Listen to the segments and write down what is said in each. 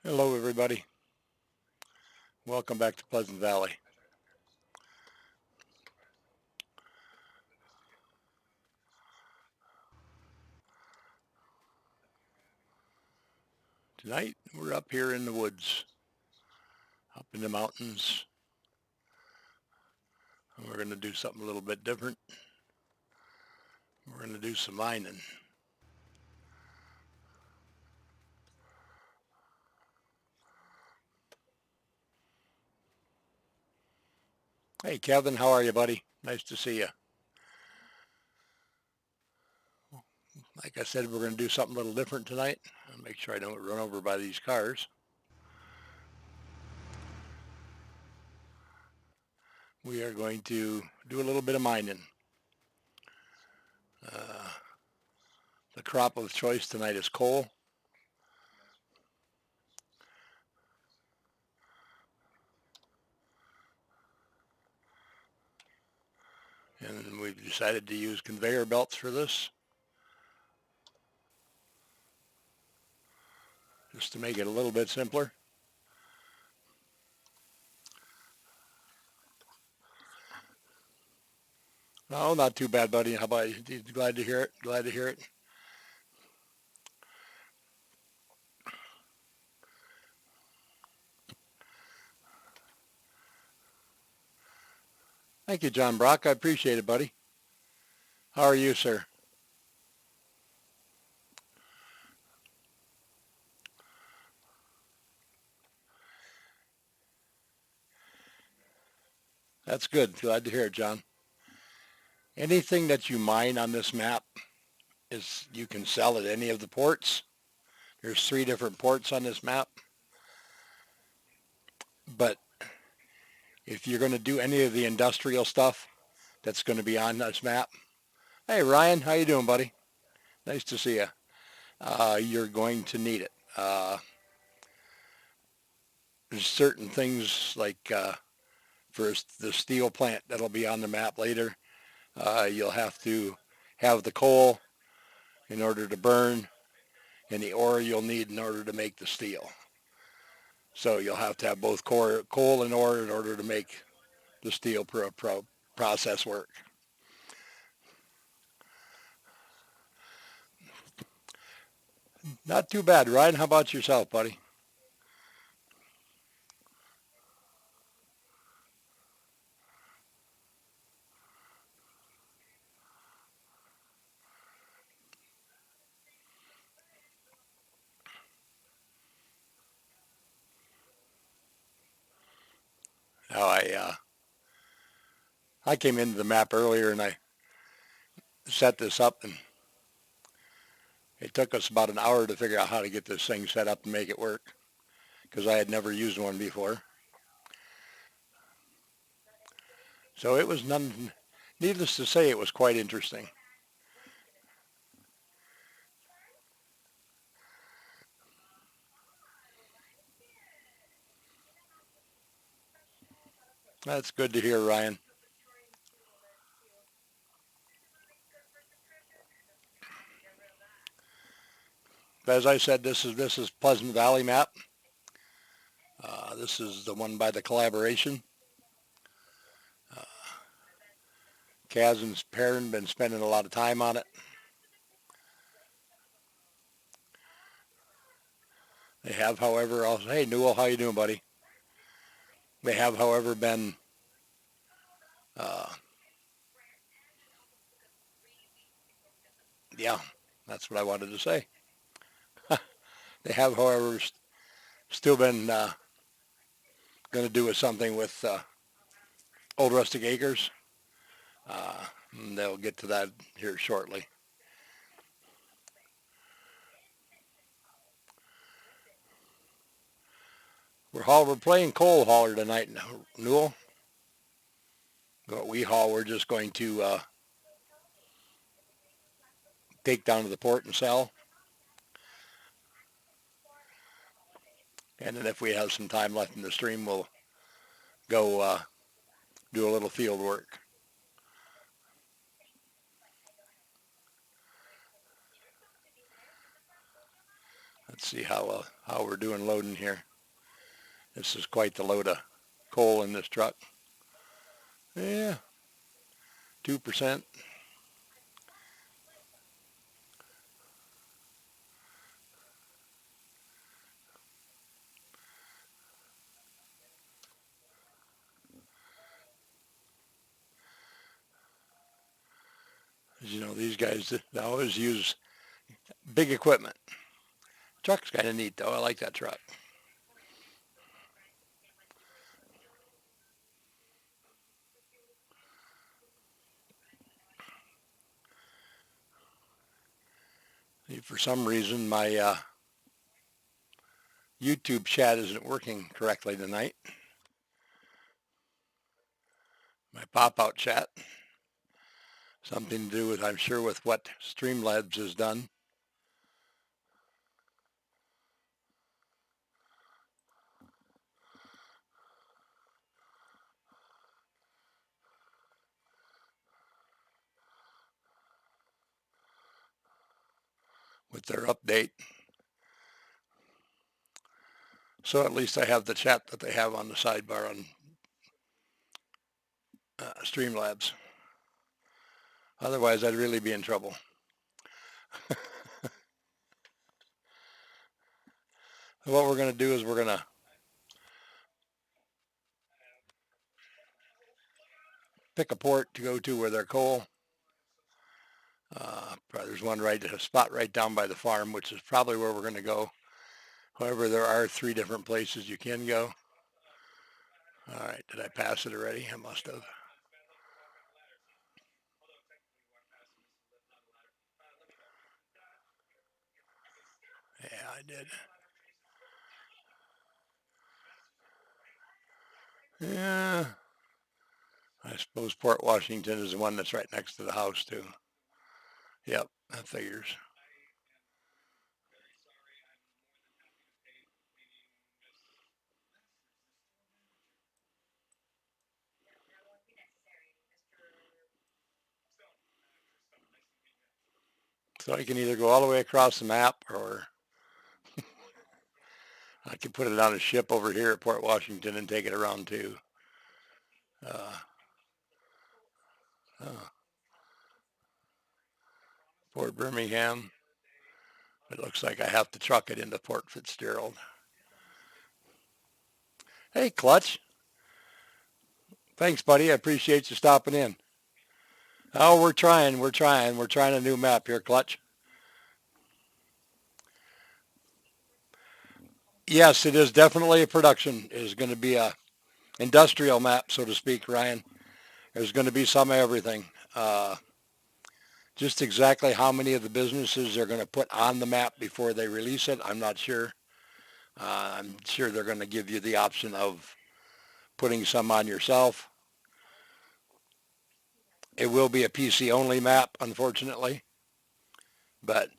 Hello, everybody. Welcome back to Pleasant Valley. Tonight, we're up here in the woods, up in the mountains, and we're going to do something a little bit different. We're going to do some mining. Hey, Kevin, how are you, buddy? Nice to see you. Like I said, we're going to do something a little different tonight. I'll make sure I don't run over by these cars. We are going to do a little bit of mining. The crop of choice tonight is coal. And we've decided to use conveyor belts for this, just to make it a little bit simpler. Oh, not too bad, buddy. How about you? Glad to hear it. Glad to hear it. Thank you, John Brock. I appreciate it, buddy. How are you, sir? That's good. Glad to hear it, John. Anything that you mine on this map is you can sell at any of the ports. There's 3 different ports on this map. But if you're going to do any of the industrial stuff that's going to be on this map, hey, Ryan, how you doing, buddy? Nice to see you. You're going to need it. There's certain things like for the steel plant that'll be on the map later. You'll have to have the coal in order to burn and the ore you'll need in order to make the steel. So you'll have to have both coal and ore in order to make the steel process work. Not too bad, Ryan. How about yourself, buddy? Now I came into the map earlier and I set this up, and it took us about an hour to figure out how to get this thing set up and make it work because I had never used one before. So it was needless to say, it was quite interesting. That's good to hear, Ryan. As I said, this is Pleasant Valley map. This is the one by the collaboration. Kaz and Perrin been spending a lot of time on it. They have, however, also, hey, Newell, how you doing, buddy? They have, however, been uh, yeah, that's what I wanted to say. They have, however, still been going to do something with Old Rustic Acres. Uh, they'll get to that here shortly. We're playing coal hauler tonight, Newell. What we haul, we're just going to take down to the port and sell. And then if we have some time left in the stream, we'll go do a little field work. Let's see how we're doing loading here. This is quite the load of coal in this truck. Yeah, 2%. You know, these guys, they always use big equipment. Truck's kind of neat, though. I like that truck. For some reason, my YouTube chat isn't working correctly tonight. My pop-out chat. Something to do with, I'm sure, with what Streamlabs has done. With their update. So at least I have the chat that they have on the sidebar on Streamlabs. Otherwise, I'd really be in trouble. What we're going to do is we're going to pick a port to go to where they're coal. There's one a spot right down by the farm, which is probably where we're going to go. However, there are 3 different places you can go. All right, did I pass it already? I must have. Yeah, I did. Yeah, I suppose Port Washington is the one that's right next to the house too. Yep, that figures. So I can either go all the way across the map, or I can put it on a ship over here at Port Washington and take it around to uh, uh, Port Birmingham. It looks like I have to truck it into Port Fitzgerald. Hey, Clutch. Thanks, buddy. I appreciate you stopping in. Oh, we're trying. We're trying. We're trying a new map here, Clutch. Yes, it is definitely a production. It is going to be a industrial map, so to speak, Ryan. There's going to be some of everything. Just exactly how many of the businesses they're going to put on the map before they release it, I'm not sure. I'm sure they're going to give you the option of putting some on yourself. It will be a PC only map, unfortunately. But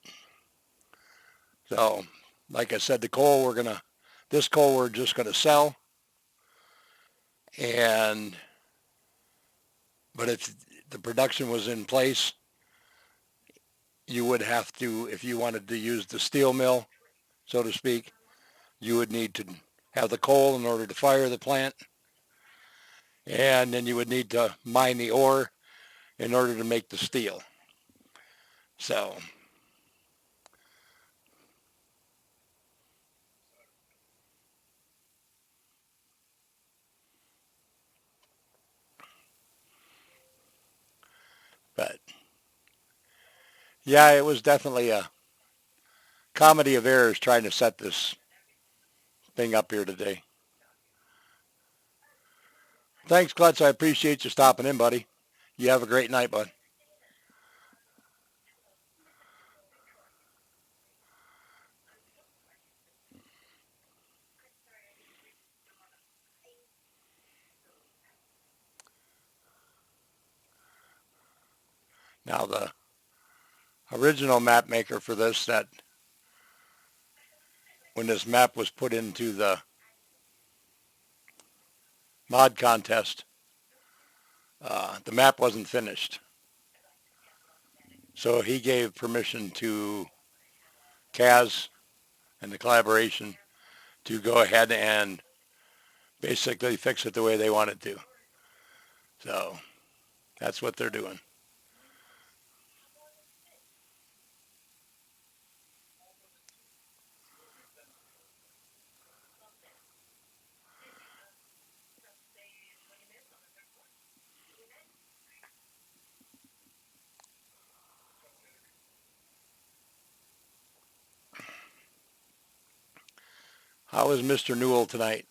so, like I said, this coal we're just going to sell. But if the production was in place, you would have to, if you wanted to use the steel mill, so to speak, you would need to have the coal in order to fire the plant. And then you would need to mine the ore in order to make the steel. So, but yeah, it was definitely a comedy of errors trying to set this thing up here today. Thanks, Klutz. I appreciate you stopping in, buddy. You have a great night, bud. Now, the original map maker for this, that when this map was put into the mod contest, the map wasn't finished. So he gave permission to Kaz and the collaboration to go ahead and basically fix it the way they want it to. So that's what they're doing. How is Mr. Newell tonight?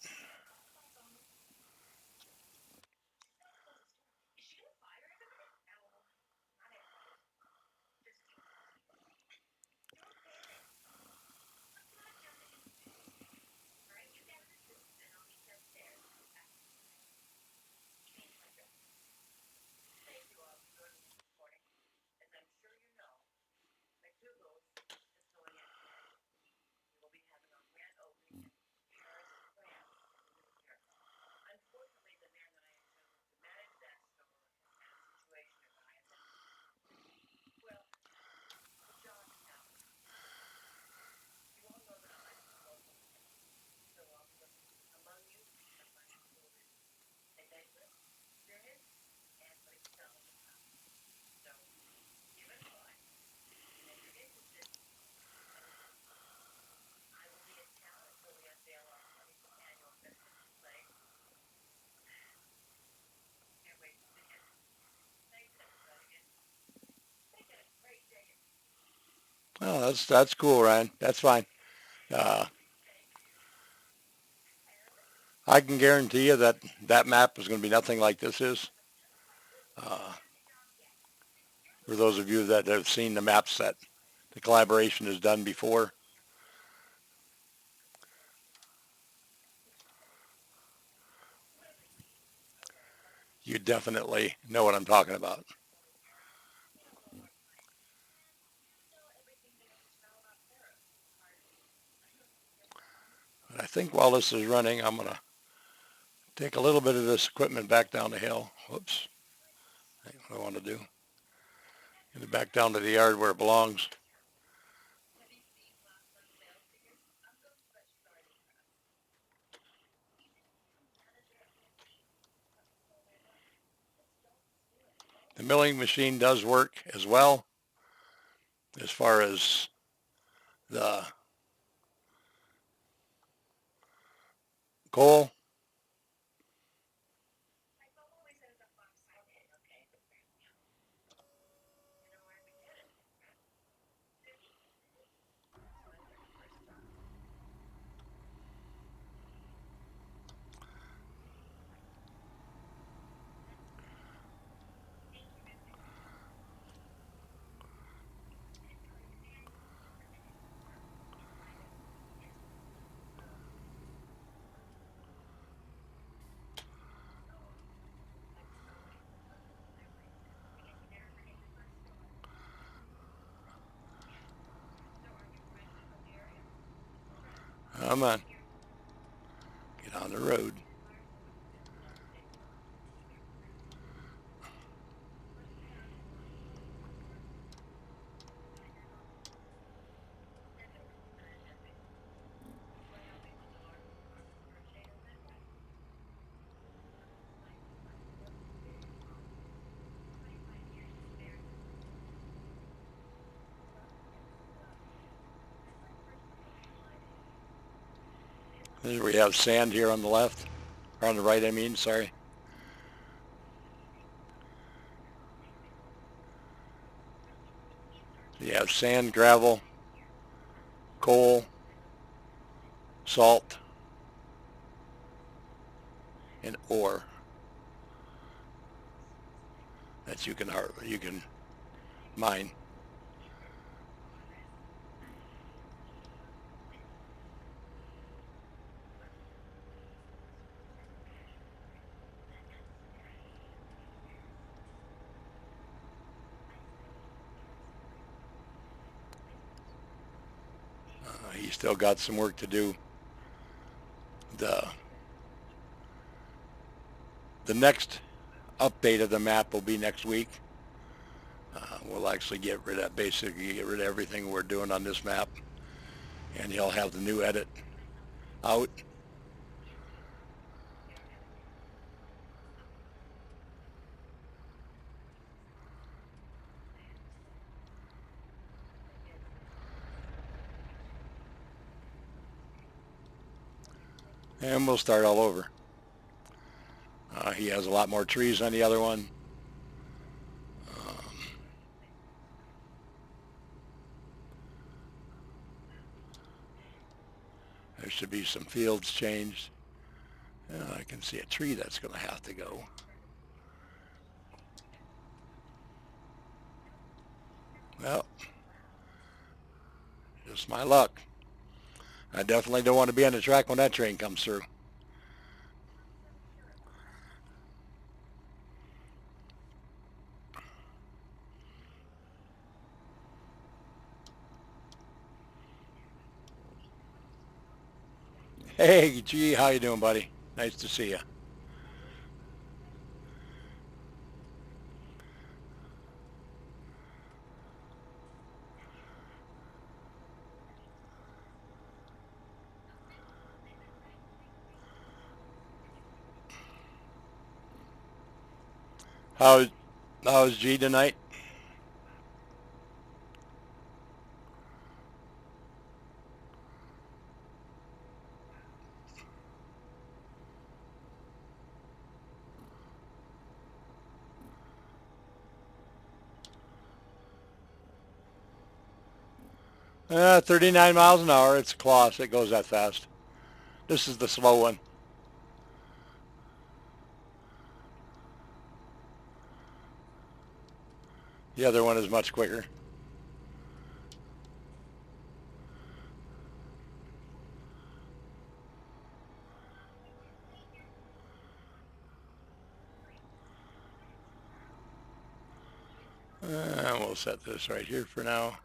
Oh, that's cool, Ryan. That's fine. Uh, I can guarantee you that that map is going to be nothing like this is. Uh, for those of you that have seen the maps that the collaboration has done before, you definitely know what I'm talking about. But I think while this is running, I'm going to take a little bit of this equipment back down the hill. Whoops. That's what I want to do. Get it back down to the yard where it belongs. The milling machine does work as well as far as the coal. Come on, get on the road. We have sand here on the left, or on the right, I mean, sorry. You have sand, gravel, coal, salt, and ore that you can mine. He's still got some work to do. The the next update of the map will be next week. We'll actually basically get rid of everything we're doing on this map. and he'll have the new edit out. And we'll start all over. He has a lot more trees on the other one. There should be some fields changed. I can see a tree that's going to have to go. Well, just my luck. I definitely don't want to be on the track when that train comes through. Hey, G, how you doing, buddy? Nice to see you. How's G tonight? Uh, 39 miles an hour. It's a Claas. It goes that fast. This is the slow one. The other one is much quicker. We'll set this right here for now.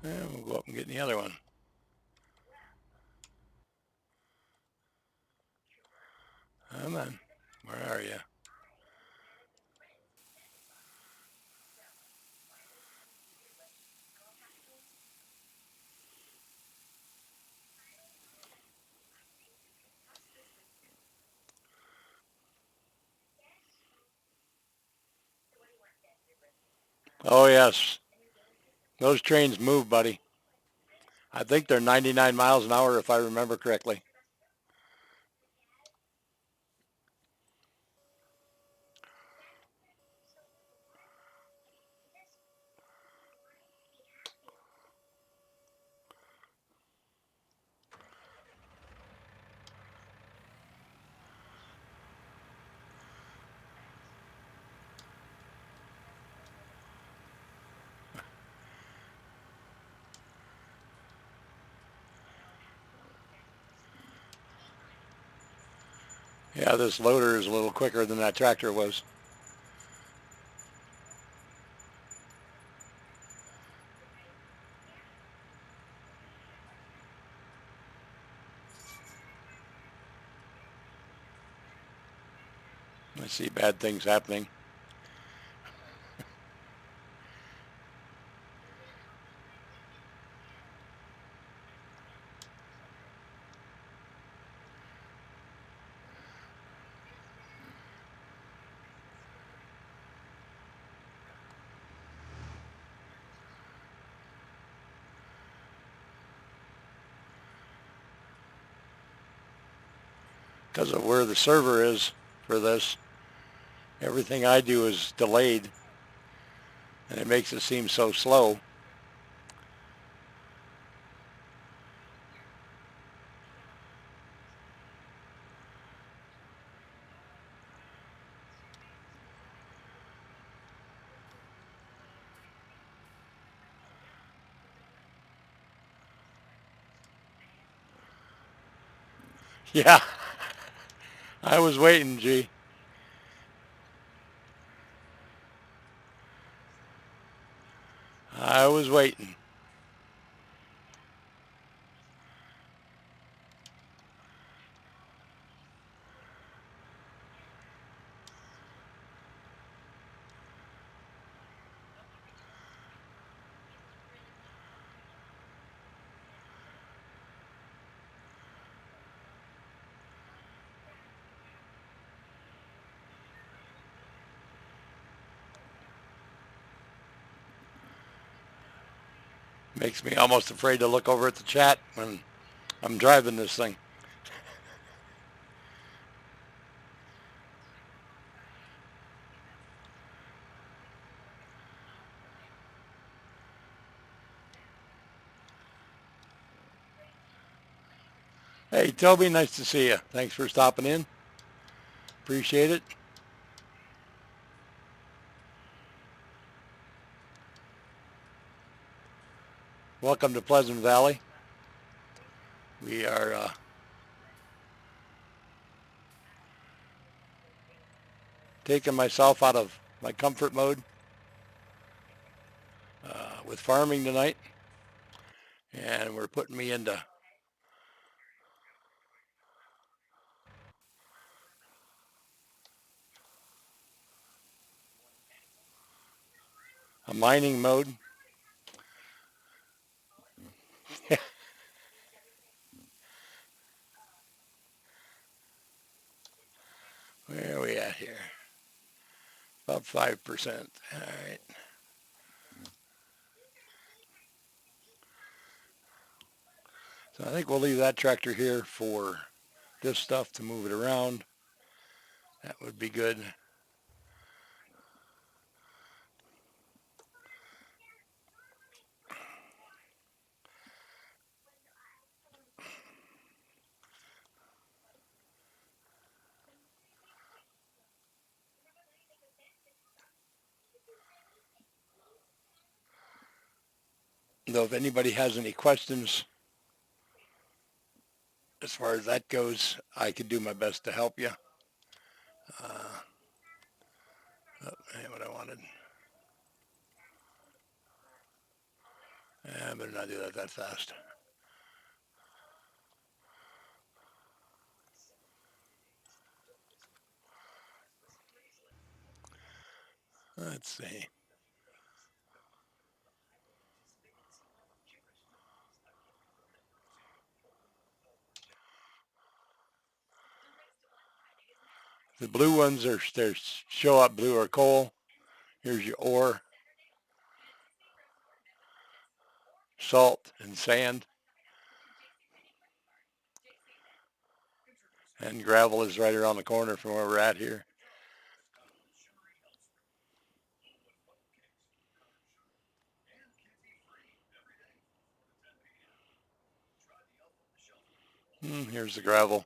And we'll go up and get the other one. Come on. Where are you? Oh, yes. Those trains move, buddy. I think they're 99 miles an hour if I remember correctly. Yeah, this loader is a little quicker than that tractor was. I see bad things happening. Because of where the server is for this, everything I do is delayed, and it makes it seem so slow. Yeah, I was waiting, G. I was waiting. Makes me almost afraid to look over at the chat when I'm driving this thing. Hey, Toby, nice to see you. Thanks for stopping in. Appreciate it. Welcome to Pleasant Valley. We are taking myself out of my comfort mode with farming tonight, and we're putting me into a mining mode. Where are we at here? About 5%. All right. So I think we'll leave that tractor here for this stuff to move it around. That would be good. Though if anybody has any questions as far as that goes, I could do my best to help you. What I wanted. I better not do that fast. Let's see. The blue ones are show up blue or coal. Here's your ore, salt, and sand. And gravel is right around the corner from where we're at here. Here's the gravel.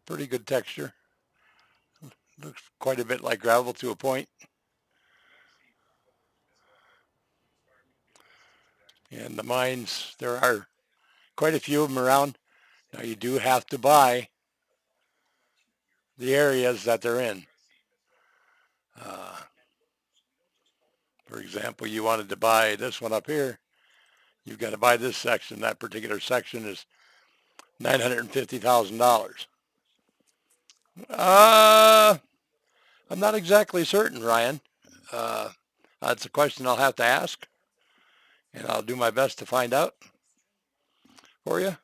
Pretty good texture. Looks quite a bit like gravel to a point. And the mines, there are quite a few of them around. Now you do have to buy the areas that they're in. For example, you wanted to buy this one up here. You've got to buy this section. That particular section is $950,000. I'm not exactly certain, Ryan. That's a question I'll have to ask, and I'll do my best to find out for you.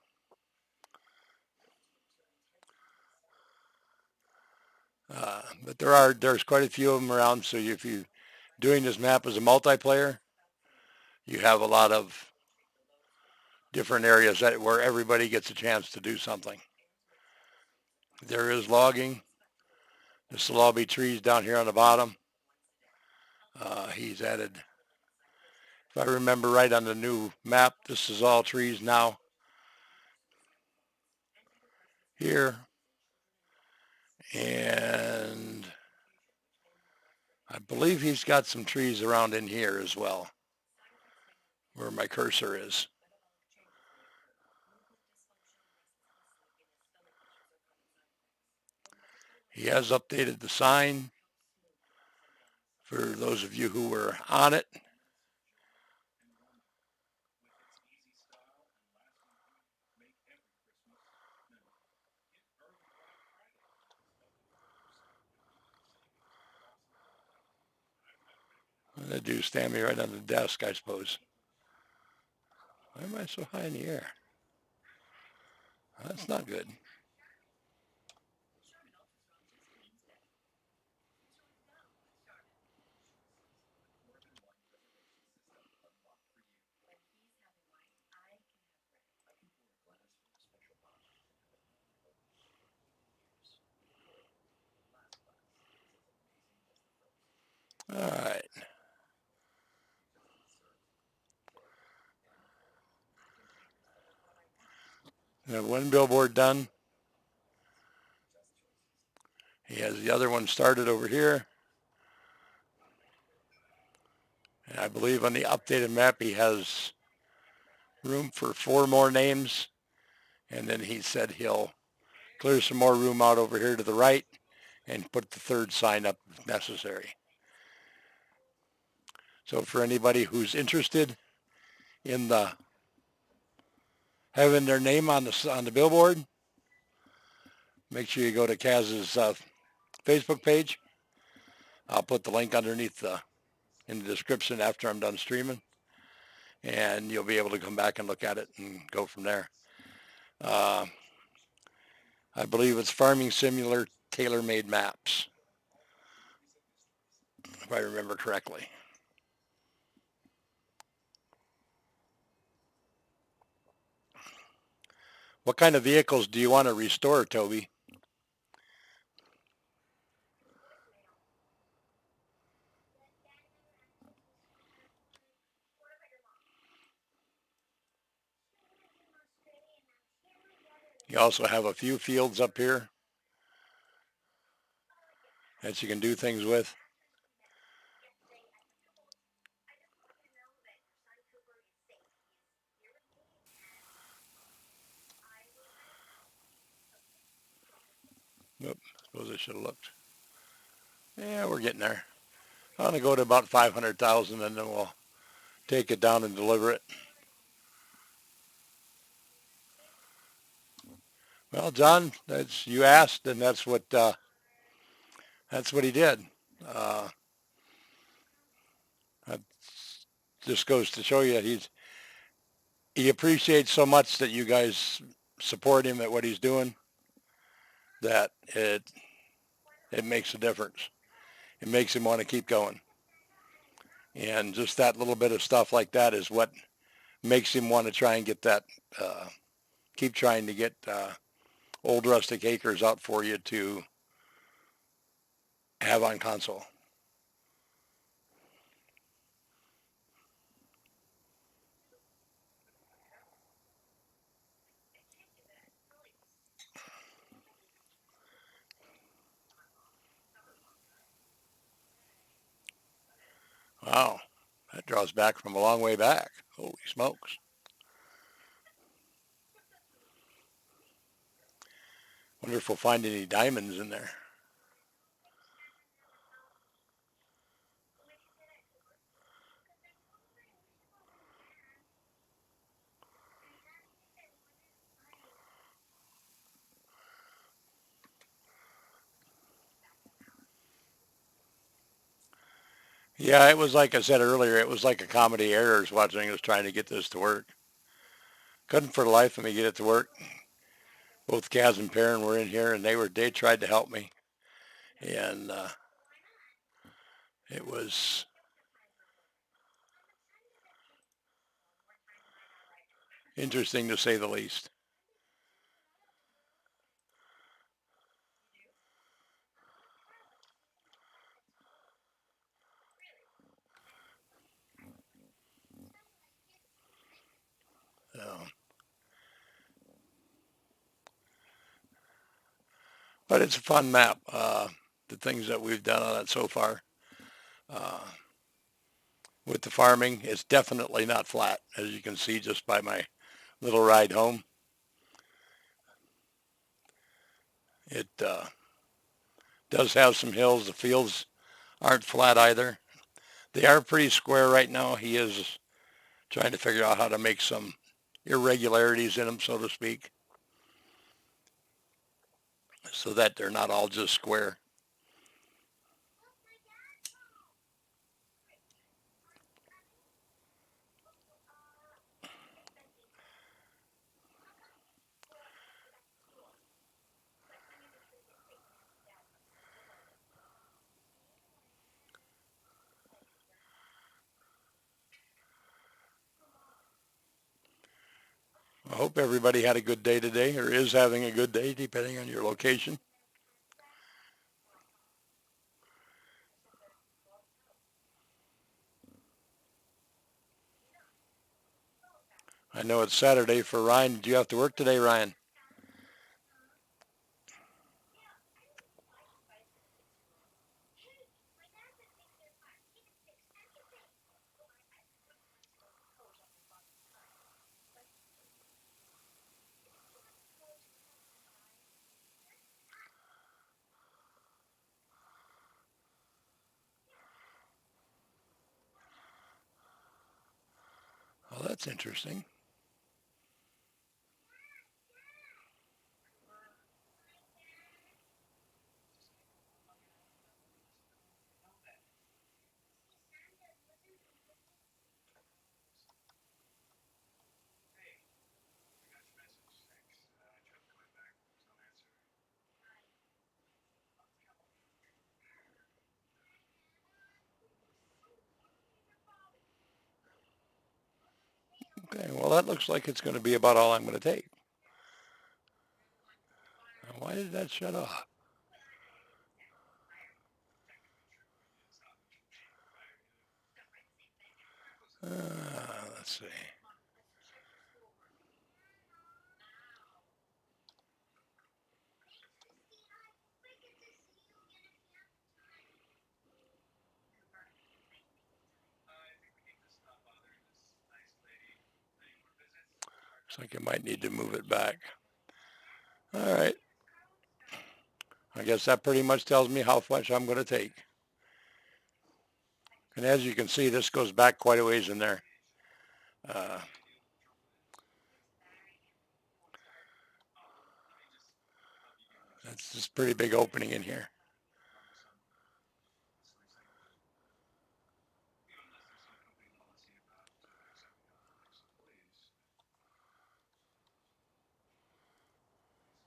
But there's quite a few of them around. So if you're doing this map as a multiplayer, you have a lot of different areas where everybody gets a chance to do something. There is logging. This will all be trees down here on the bottom. He's added, if I remember right on the new map, this is all trees now. Here. And I believe he's got some trees around in here as well, where my cursor is. He has updated the sign for those of you who were on it. They do stand me right on the desk, I suppose. Why am I so high in the air? That's not good. All right. I have one billboard done. He has the other one started over here. And I believe on the updated map he has room for 4 more names. And then he said he'll clear some more room out over here to the right and put the third sign up if necessary. So for anybody who's interested in the having their name on the billboard, make sure you go to Kaz's Facebook page. I'll put the link underneath in the description after I'm done streaming, and you'll be able to come back and look at it and go from there. I believe it's Farming Simulator tailor-made maps, if I remember correctly. What kind of vehicles do you want to restore, Toby? You also have a few fields up here that you can do things with. Oop, suppose I should have looked. Yeah, we're getting there. I'm going to go to about 500,000 and then we'll take it down and deliver it. Well, John, that's you asked, and that's what he did. Uh, that just goes to show you he appreciates so much that you guys support him at what he's doing that it makes a difference. It makes him want to keep going. And just that little bit of stuff like that is what makes him want to try and get that, keep trying to get Old Rustic Acres out for you to have on console. Wow, that draws back from a long way back. Holy smokes. Wonder if we'll find any diamonds in there. Yeah, it was like I said earlier, it was like a comedy errors watching us trying to get this to work. Couldn't for the life of me get it to work. Both Kaz and Perrin were in here and they tried to help me. And it was interesting to say the least. So, but it's a fun map. The things that we've done on it so far. Uh, with the farming, it's definitely not flat, as you can see just by my little ride home. It does have some hills. The fields aren't flat either. They are pretty square right now. He is trying to figure out how to make some irregularities in them, so to speak, so that they're not all just square. I hope everybody had a good day today, or is having a good day, depending on your location. I know it's Saturday for Ryan. Did you have to work today, Ryan? Well, that's interesting. Okay, well, that looks like it's going to be about all I'm going to take. Now, why did that shut off? Let's see. Looks like I might need to move it back. All right. I guess that pretty much tells me how much I'm going to take. And as you can see, this goes back quite a ways in there. Uh, that's just pretty big opening in here.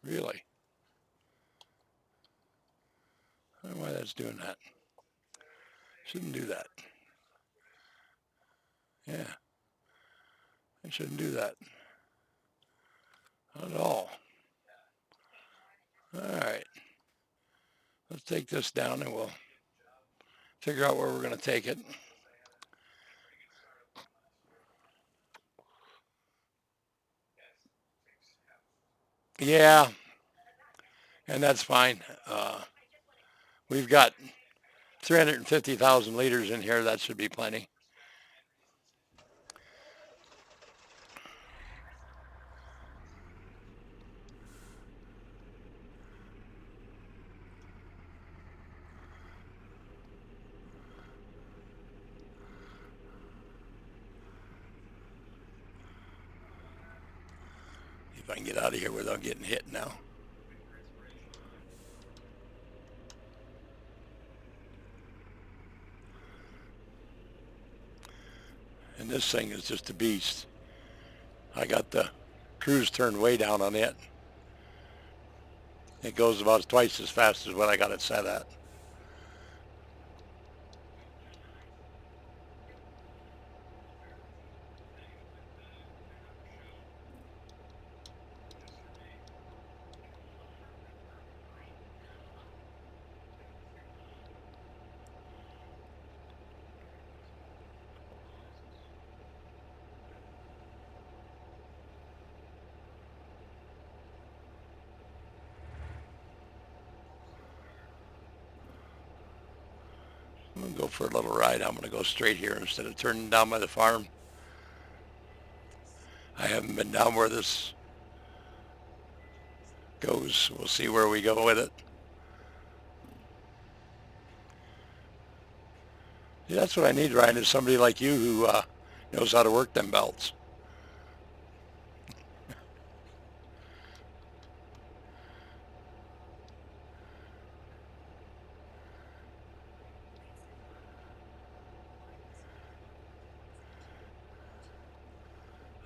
Really. I don't know why that's doing that. Shouldn't do that. Yeah. I shouldn't do that. Not at all. All right. Let's take this down and we'll figure out where we're going to take it. Yeah, and that's fine. We've got 350,000 liters in here. That should be plenty. If I can get out of here without getting hit now. And this thing is just a beast. I got the cruise turned way down on it. It goes about twice as fast as what I got it set at. I'm going to go for a little ride. I'm going to go straight here instead of turning down by the farm. I haven't been down where this goes. We'll see where we go with it. Yeah, that's what I need, Ryan, is somebody like you who knows how to work them belts.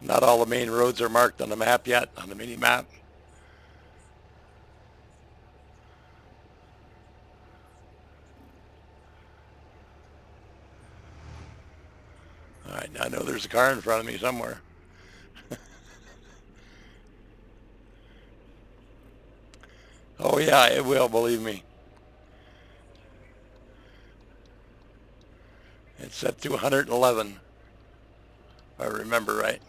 Not all the main roads are marked on the map yet, on the mini map. All right, now I know there's a car in front of me somewhere. Oh yeah, it will, believe me. It's set to 111, if I remember right.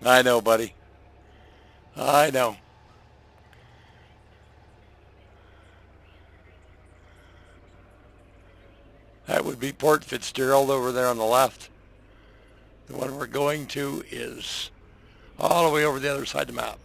I know, buddy. I know. That would be Port Fitzgerald over there on the left. The one we're going to is all the way over the other side of the map.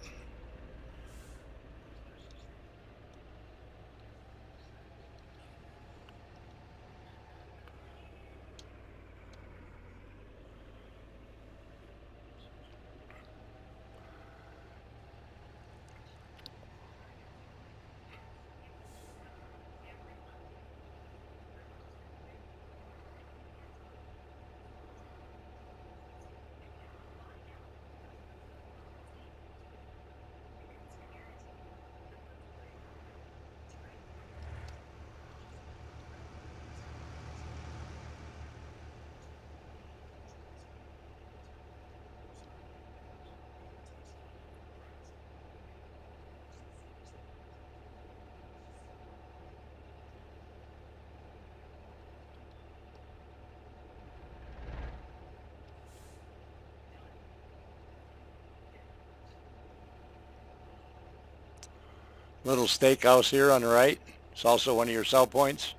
Little steakhouse here on the right. It's also one of your sell points.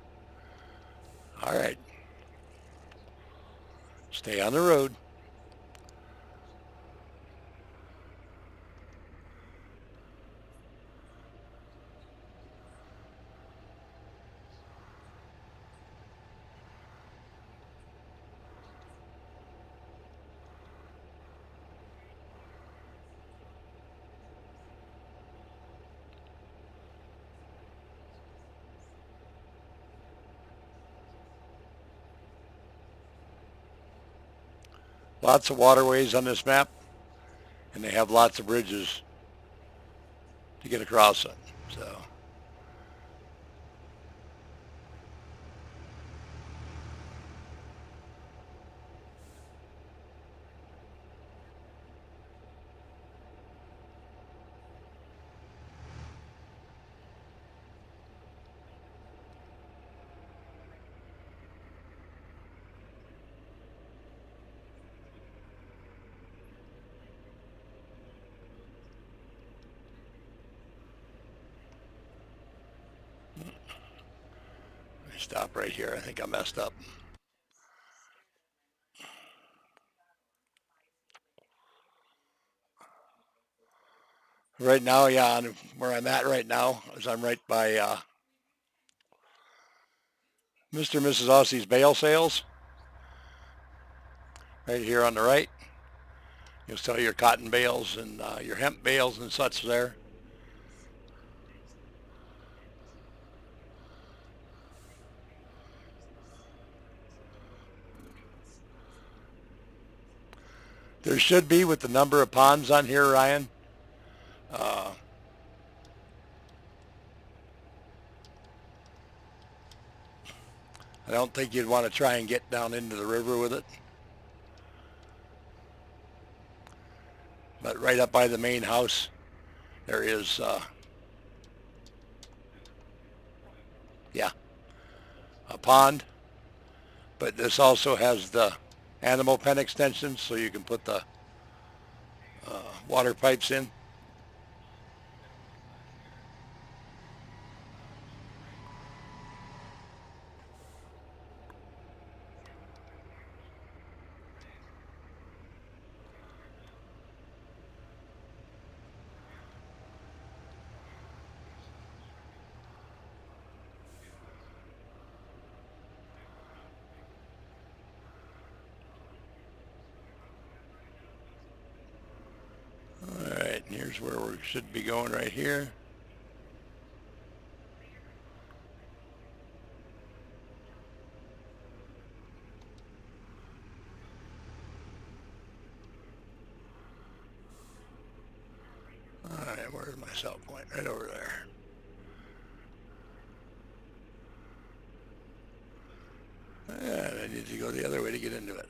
All right. Stay on the road. Lots of waterways on this map, and they have lots of bridges to get across it. So stop right here. I think I messed up. Right now, yeah, where I'm at right now is I'm right by Mr. and Mrs. Aussie's bale sales. Right here on the right. You'll sell your cotton bales and your hemp bales and such there. There should be with the number of ponds on here, Ryan. Uh, I don't think you'd want to try and get down into the river with it. But right up by the main house, there is, yeah, a pond. But this also has the animal pen extension, so you can put the water pipes in. All right, and here's where we should be going right here. All right, where's my cell point? Right over there. And I need to go the other way to get into it.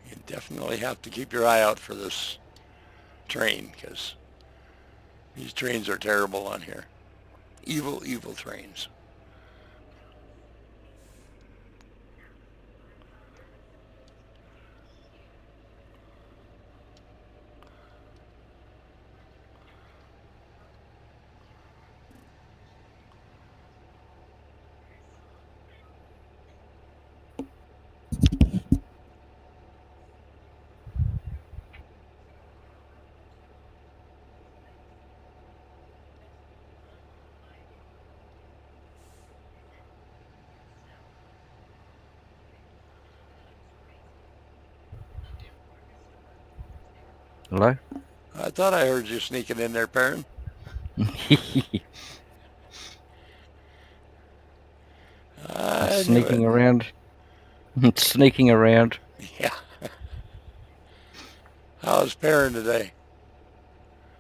You definitely have to keep your eye out for this train because these trains are terrible on here. Evil, evil trains. Hello? I thought I heard you sneaking in there, Perrin. I knew it. Sneaking around. Sneaking around. Yeah. How's Perrin today?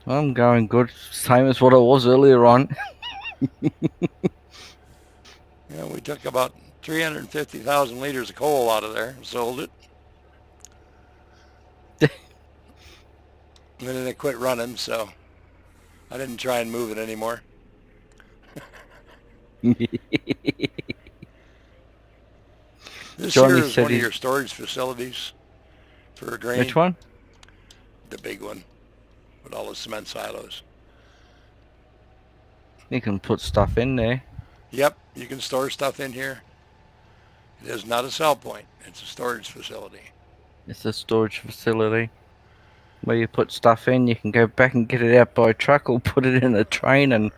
I'm going good. Same as what I was earlier on. Yeah, we took about 350,000 liters of coal out of there and sold it. And then it quit running, so I didn't try and move it anymore. This here Johnny is said one of he's... your storage facilities for Which grain, one? the big one with all the cement silos. You can put stuff in there. Yep, you can store stuff in here. It is not a sell point. It's a storage facility. It's a storage facility where you put stuff in. You can go back and get it out by truck or put it in a train and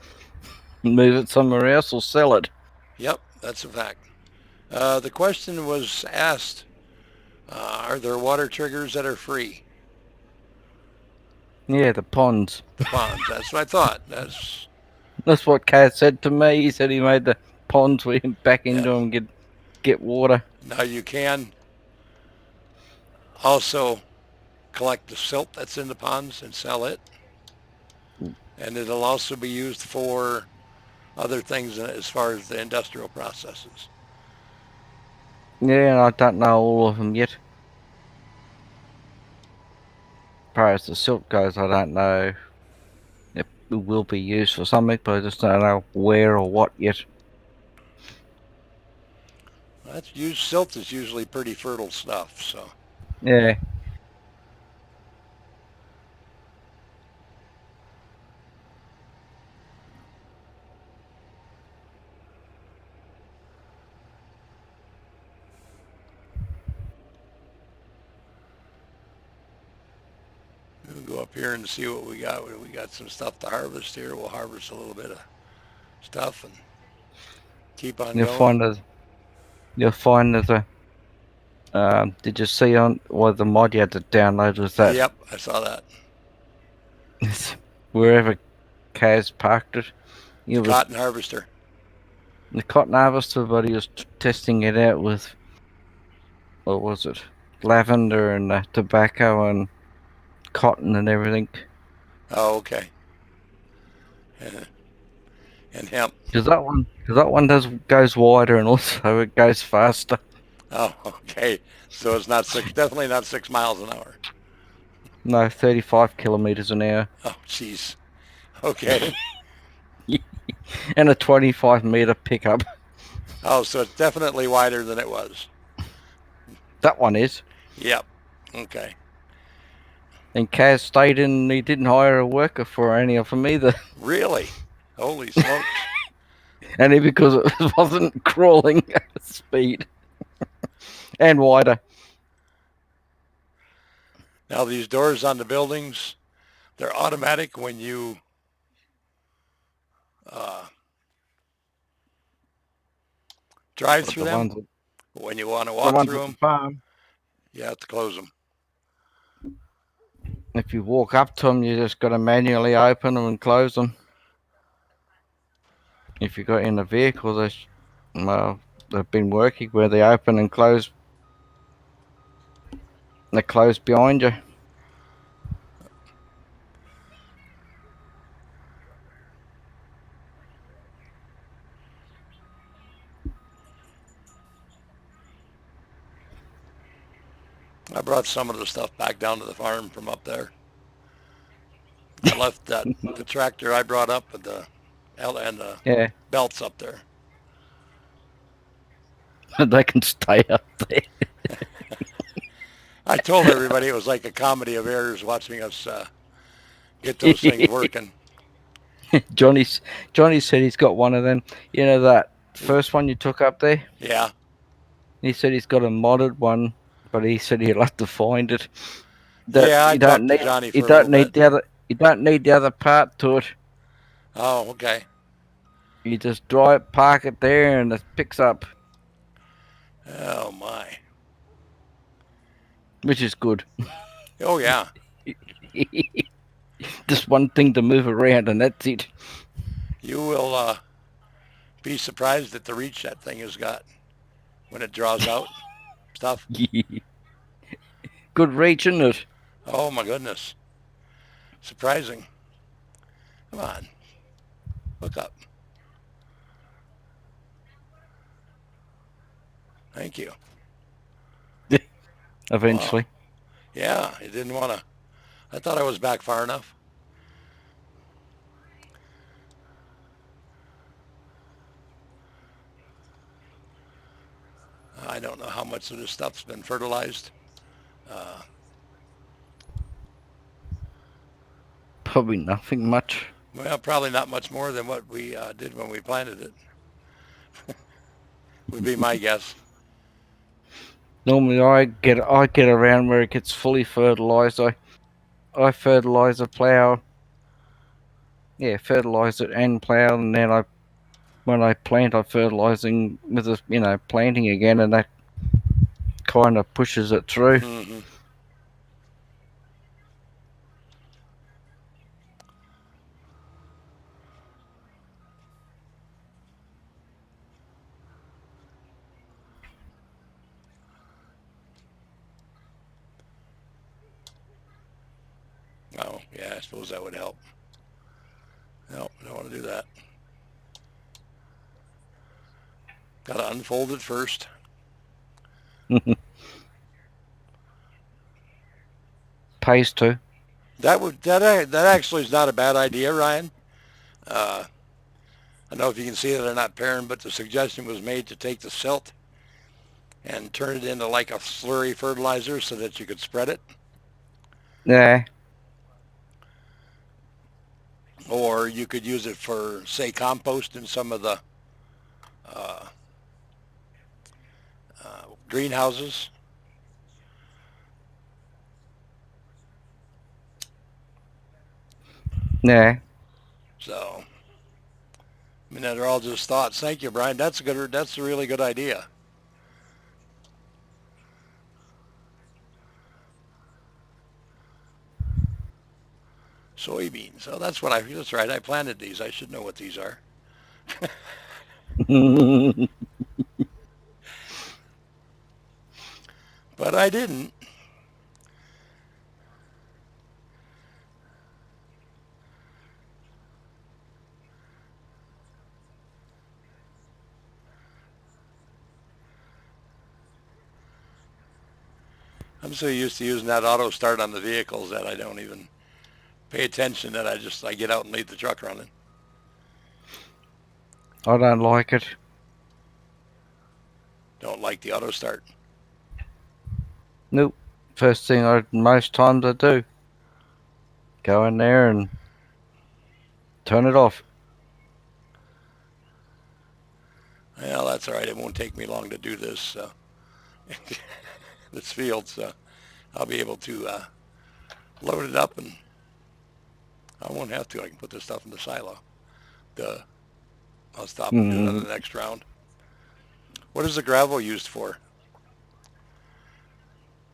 move it somewhere else or sell it. Yep, that's a fact. The question was asked, are there water triggers that are free? Yeah, the ponds. The ponds. That's what I thought. That's what Kaz said to me. He said he made the ponds where you back Yeah. into them and get water. Now you can also collect the silt that's in the ponds and sell it. And it'll also be used for other things as far as the industrial processes. Yeah, and I don't know all of them yet. As far as the silt goes, I don't know. It will be used for something, but I just don't know where or what yet. That's used. Silt is usually pretty fertile stuff. So Yeah. we'll go up here and see what we got. We got some stuff to harvest here. We'll harvest a little bit of stuff and keep on You'll going. find there's a Did you see on the mod you had to download was that Yep, I saw that. wherever Kaz parked it, The it was cotton harvester. the cotton harvester, but he was testing it out with, what was it, lavender and tobacco and cotton and everything. Oh, okay. And hemp. Because that one goes wider and also it goes faster. Oh, okay. So it's not definitely not 6 miles an hour. No, 35 kilometers an hour. Oh, jeez. Okay. And a 25-meter pickup. Oh, so it's definitely wider than it was. That one is. Yep. Okay. And Kaz stayed in. He didn't hire a worker for any of them either. Really? Holy smokes. Only because it wasn't crawling at speed. And wider. Now these doors on the buildings, they're automatic when you drive through The them. ones, When you want to the walk ones through at the them, farm. you have to close them. If you walk up to them, you just got to manually open them and close them. If you got in a vehicle, they've been working where they open and close. They close behind you. I brought some of the stuff back down to the farm from up there. I left the tractor I brought up with the and the Yeah, belts up there. they can stay up there. I told everybody it was like a comedy of errors watching us get those things working. Johnny said he's got one of them. You know that first one you took up there? Yeah. He said he's got a modded one, but he said he'll have to find it. Yeah, I You don't talked to need Johnny you for a little don't need bit. the other you don't need the other part to it. Oh, okay. You just drive, park it there, and it picks up, Oh my. which is good. Oh yeah. Just one thing to move around, and that's it. You will be surprised at the reach that thing has got when it draws out stuff. Good reach, isn't it? Oh my goodness. Surprising. Come on. Look up. Thank you. Eventually. Wow. Yeah, it didn't want to. I thought I was back far enough. I don't know how much of this stuff's been fertilized. Probably nothing much. Well, probably not much more than what we did when we planted it. Would be my guess. Normally, I get around where it gets fully fertilized. I fertilize the plow. Yeah, fertilize it and plow, and then when I plant, I fertilizing with planting again, and that kind of pushes it through. Mm-hmm. Oh, yeah, I suppose that would help. No, I don't want to do that. Got to unfold it first. Pays to. That actually is not a bad idea, Ryan. I don't know if you can see it or not, Perrin, but the suggestion was made to take the silt and turn it into like a slurry fertilizer so that you could spread it. Yeah. Or you could use it for, say, compost in some of the greenhouses. Yeah. So, I mean, they're all just thoughts. Thank you, Brian. That's a really good idea. Soybeans. Oh, that's right. I planted these. I should know what these are. But I didn't. I'm so used to using that auto start on the vehicles that I don't even pay attention, that I get out and leave the truck running. I don't like it. Don't like the auto start. Nope. First thing most times I do, go in there and turn it off. Well, that's all right. It won't take me long to do this this field, so I'll be able to load it up, and I won't have to. I can put this stuff in the silo. I'll stop and do it on Mm, the next round. What is the gravel used for?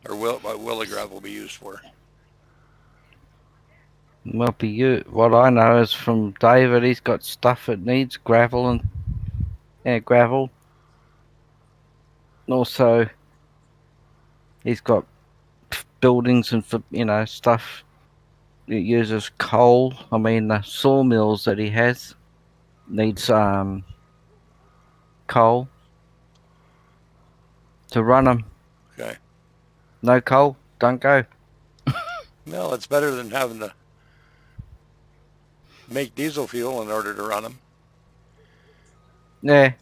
Or what will the gravel be used for? well, be you. What I know is from David, he's got stuff that needs gravel and gravel. Also, he's got buildings and stuff. It uses coal. I mean, the sawmills that he has needs coal to run them. Okay. No coal, don't go. Well, it's better than having to make diesel fuel in order to run them. Yeah,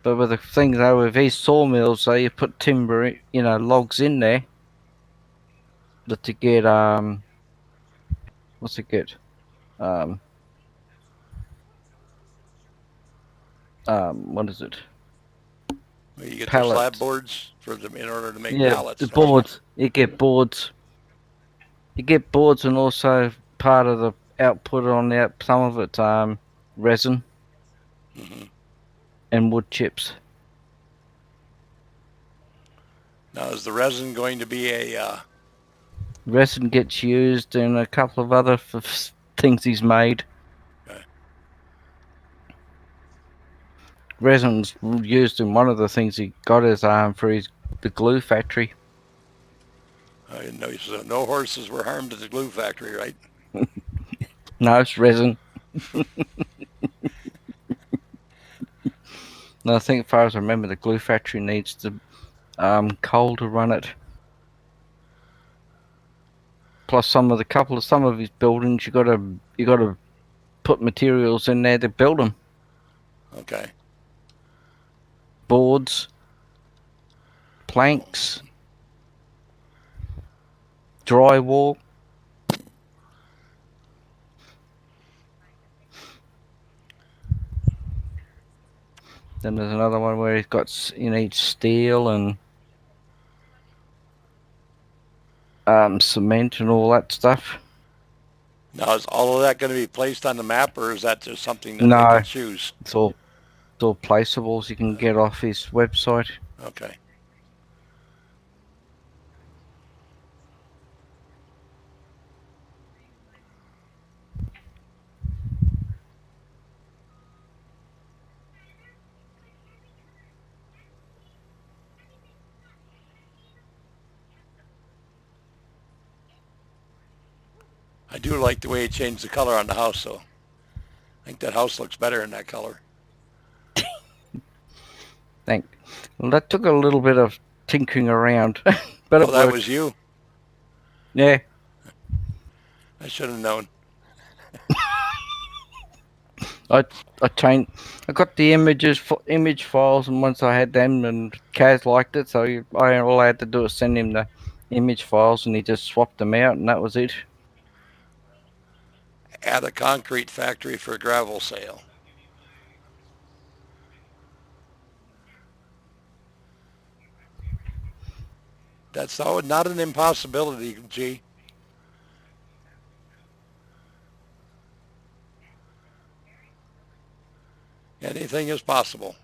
but with the thing though, with these sawmills, so you put timber, logs in there, but to get what's it get? Um, what is it? You get their slab Pallets. boards for them in order to make Yeah, pallets, the don't you? boards. You get boards. You get boards, and also part of the output on some of it, resin Hmm. and wood chips. Now, is the resin going to be Resin gets used in a couple of other things he's made. uh, Resin's used in one of the things he got his for the glue factory. I didn't know, so no horses were harmed at the glue factory, right? No, it's resin. No, I think, as far as I remember, the glue factory needs the coal to run it. Plus, some of his buildings, you gotta put materials in there to build them. Okay. Boards, planks, drywall. Then there's another one where you need steel and cement and all that stuff. Now, is all of that going to be placed on the map, or is that just something that they No, can choose? it's all placeables you can get off his website. Okay. I do like the way he changed the color on the house, though. I think that house looks better in that color. Well, that took a little bit of tinkering around, but Oh, it that worked. was you. Yeah, I should have known. I I got the image files, and once I had them, and Kaz liked it, so all I had to do was send him the image files, and he just swapped them out, and that was it. At a concrete factory for gravel sale. That's not an impossibility, G. Anything is possible.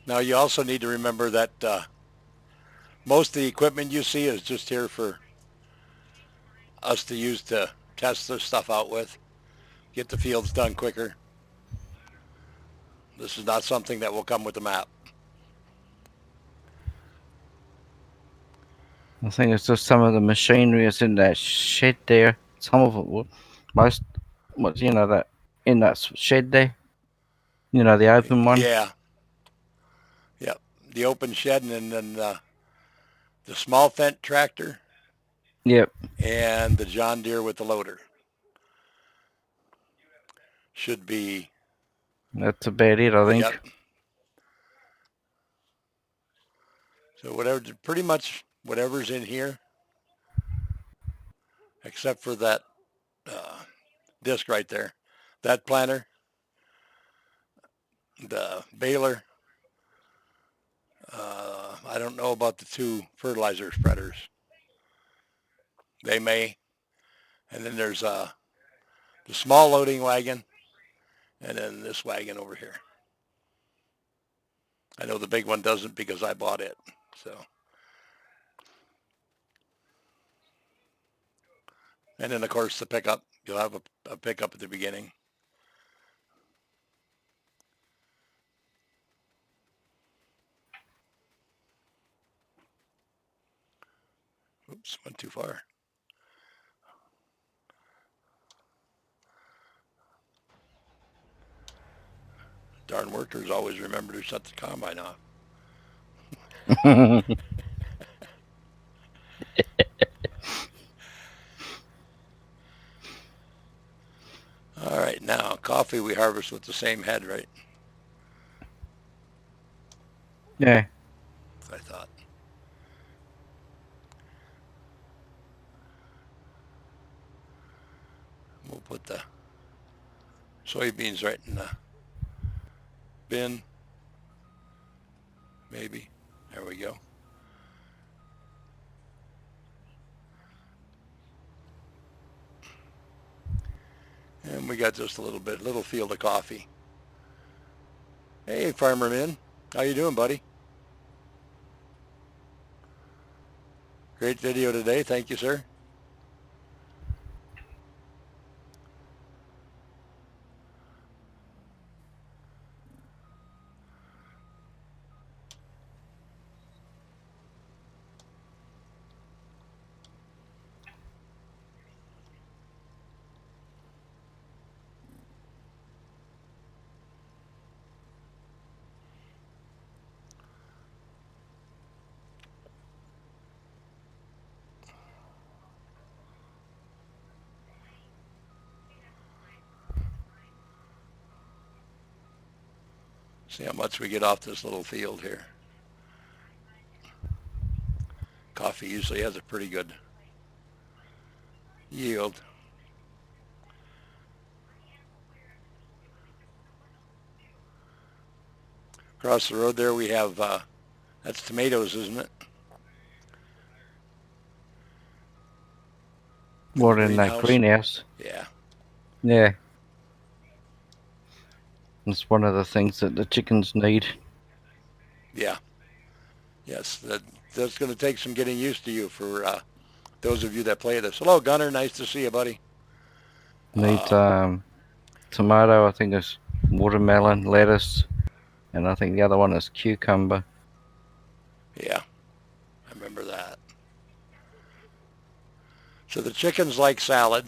Now you also need to remember that most of the equipment you see is just here for us to use to test this stuff out with, get the fields done quicker. This is not something that will come with the map. I think it's just some of the machinery is in that shed there. Some of it will, most, what that in that shed there. The open one. Yeah. Yep. The open shed and then the small Fendt tractor Yep. and the John Deere with the loader. Should be. That's about it, I think. Yep. So pretty much whatever's in here, except for that disc right there, that planter, the baler. I don't know about the two fertilizer spreaders. They may. And then there's the small loading wagon, and then this wagon over here. I know the big one doesn't because I bought it. So. And then, of course, the pickup. You'll have a pickup at the beginning. Oops, went too far. Darn workers always remember to shut the combine off. All right, now coffee we harvest with the same head, right? Yeah. I thought. We'll put the soybeans right in the bin. Maybe. There we go. And we got just a little field of coffee. Hey, Farmer Min. How you doing, buddy? Great video today. Thank you, sir. See how much we get off this little field here. Coffee usually has a pretty good yield. Across the road there we have, that's tomatoes, isn't it? What in that greenhouse? Yeah. Yeah. It's one of the things that the chickens need. Yeah. Yes, that's going to take some getting used to you for those of you that play this. Hello, Gunner. Nice to see you, buddy. Need tomato, I think it's watermelon, lettuce, and I think the other one is cucumber. Yeah, I remember that. So the chickens like salad.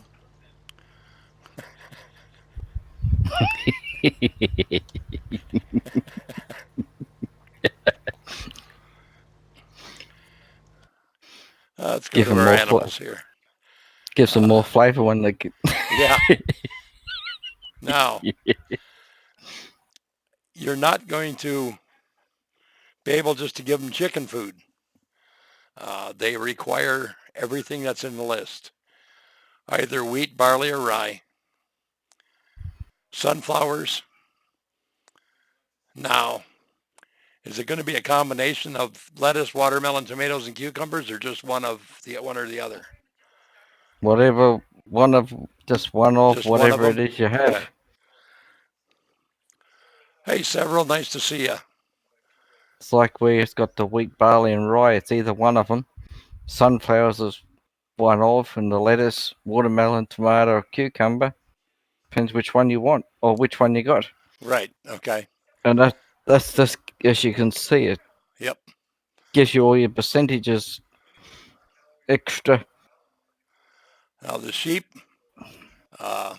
Let's go to our animals here. Gives them more flavor when they get... Yeah. Now, you're not going to be able just to give them chicken food. They require everything that's in the list. Either wheat, barley, or rye. Sunflowers. Now, is it going to be a combination of lettuce, watermelon, tomatoes, and cucumbers, or just one or the other? Whatever, just one of whatever it is you have. Okay. Hey, Several, nice to see you. It's like where it's got the wheat, barley, and rye. It's either one of them. Sunflowers is one of, and the lettuce, watermelon, tomato, or cucumber. Depends which one you want or which one you got. Right. Okay. And that's just, as you can see, it Yep. gives you all your percentages extra. Now the sheep, uh,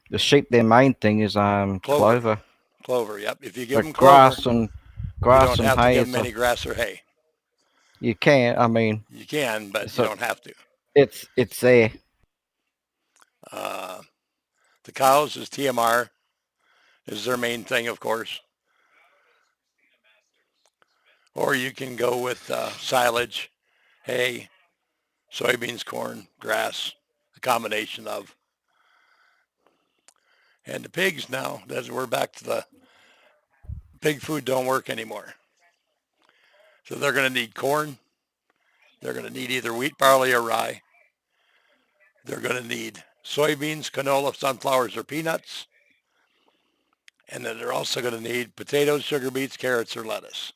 The sheep, their main thing is clover. clover. Clover. Yep. If you give them But clover, grass you don't and have to hay give is them any grass or hay. you can. I mean, You can, but you so don't have to. it's there. Uh, the cows is TMR is their main thing, of course. Or you can go with silage, hay, soybeans, corn, grass, a combination of. And the pigs now, as we're back to the pig food don't work anymore. So they're going to need corn. They're going to need either wheat, barley, or rye. They're going to need soybeans, canola, sunflowers, or peanuts. And then they're also going to need potatoes, sugar beets, carrots, or lettuce.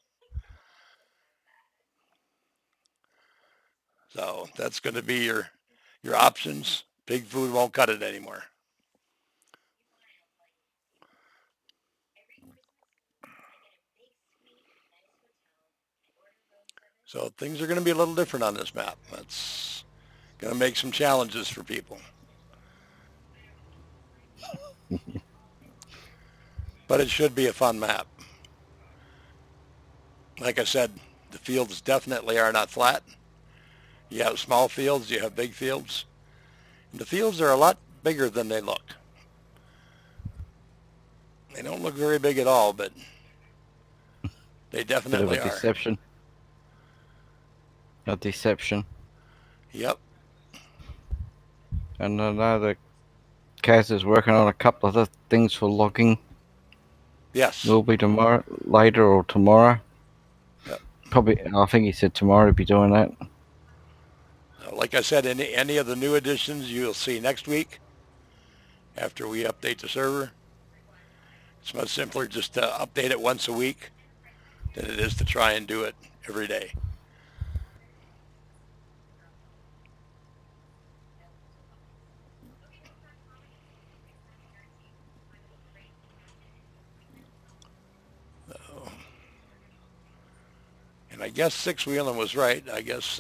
So that's going to be your options. Pig food won't cut it anymore. So things are going to be a little different on this map. That's going to make some challenges for people. But it should be a fun map. Like I said, the fields definitely are not flat. You have small fields, you have big fields. And the fields are a lot bigger than they look. They don't look very big at all, but they Bit of a definitely are. deception. A deception. Yep. And I know that Kaz is working on a couple of other things for logging. Yes. Will be tomorrow, later or tomorrow. Yep. Probably, I think he said tomorrow to be doing that. Like I said, any of the new additions you'll see next week after we update the server. It's much simpler just to update it once a week than it is to try and do it every day. And I guess Six Wheeling was right. I guess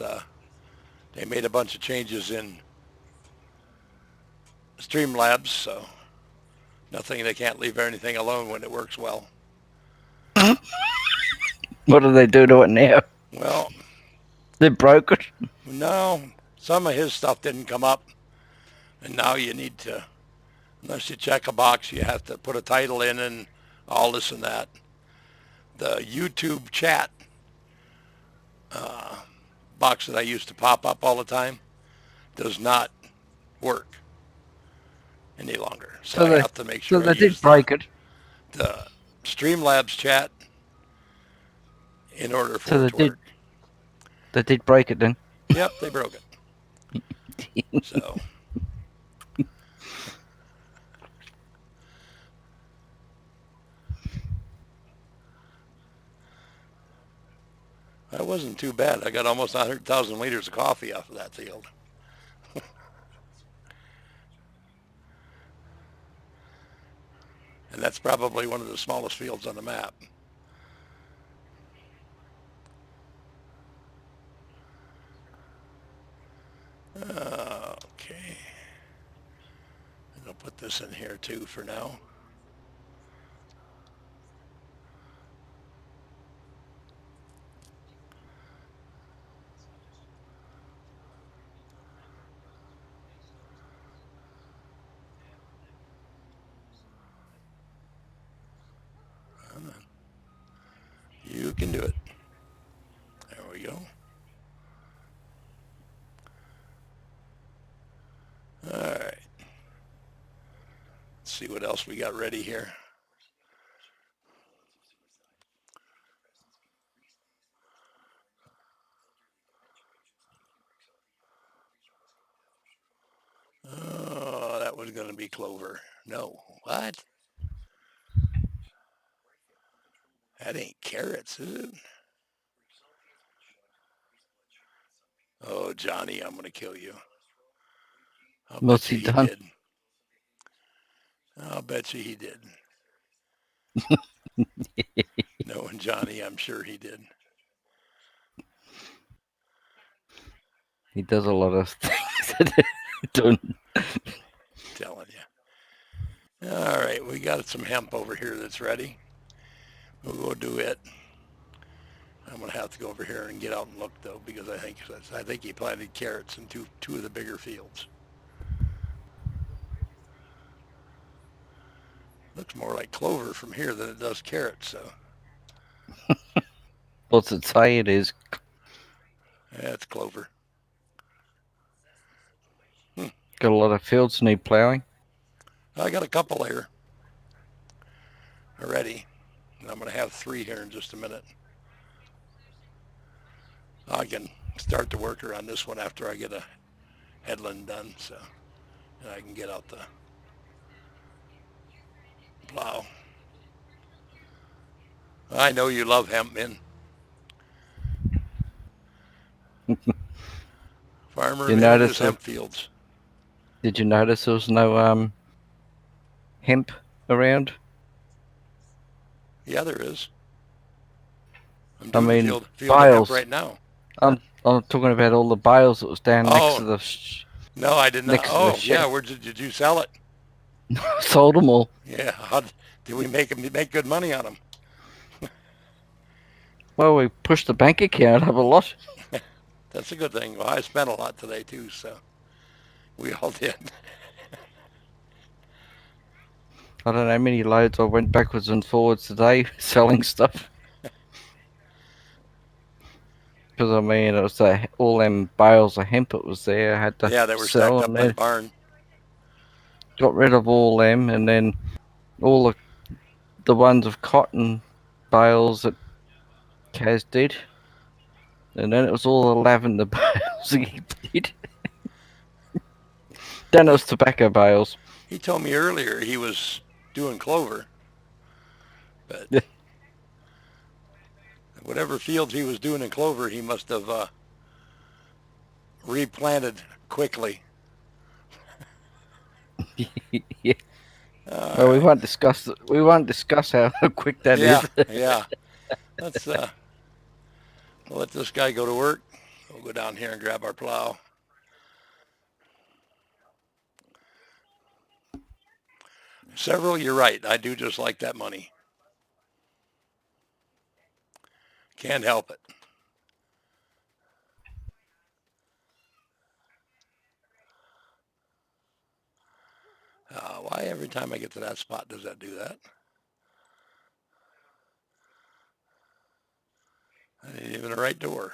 they made a bunch of changes in Streamlabs, so nothing, they can't leave anything alone when it works well. What do they do to it now? Well, They broke it. no, some of his stuff didn't come up, and now you need to, unless you check a box, you have to put a title in and all this and that. The YouTube chat box that I used to pop up all the time does not work any longer. So I have to make sure So I they did use break it. the Streamlabs chat in order for So it to work. they did break it then. Yep, they broke it. So that wasn't too bad. I got almost 100,000 liters of coffee off of that field. And that's probably one of the smallest fields on the map. Okay. And I'll put this in here too for now. You can do it. There we go. All right. Let's see what else we got ready here. Oh, that was going to be clover. No. What? That ain't carrots, is it? Oh, Johnny, I'm going to kill you. I'll What's bet you he he done? did. I'll bet you he did. Knowing Johnny, I'm sure he did. He does a lot of things that don't. Telling you. All right, we got some hemp over here that's ready. We'll go do it. I'm gonna have to go over here and get out and look though, because I think he planted carrots in two of the bigger fields. Looks more like clover from here than it does carrots. So What's it say? It is. yeah, it's clover. Got a lot of fields need ploughing. I got a couple here already, and I'm gonna have 3 here in just a minute. I can start the worker on this one after I get a headland done, so and I can get out the plow. I know you love hemp, man. Farmer You man in his notice? hemp fields. Did you notice there was no hemp around? Yeah, there is. I'm I doing mean, field of hemp bales. right now. I'm talking about all the bales that was down next to Oh, the no, I did not. next to the Oh, yeah, shed. where did you sell it? Sold them all. Yeah, how did we make good money on them? Well, we pushed the bank account up a lot. That's a good thing. Well, I spent a lot today too, so we all did. I don't know how many loads I went backwards and forwards today selling stuff. Because I mean, it was all them bales of hemp that was there. I had to Yeah, they were stacked sell, up and by the then barn. got rid of all them, and then all the ones of cotton bales that Kaz did, and then it was all the lavender bales he did. Then it was tobacco bales. He told me earlier he was doing clover, but Yeah. whatever fields he was doing in clover, he must have replanted quickly. Yeah. All Well, we right. won't discuss. We won't discuss how quick that Yeah, is. yeah. Let's let this guy go to work. We'll go down here and grab our plow. Several, you're right. I do just like that money. Can't help it. Why every time I get to that spot does that do that? I ain't even the right door.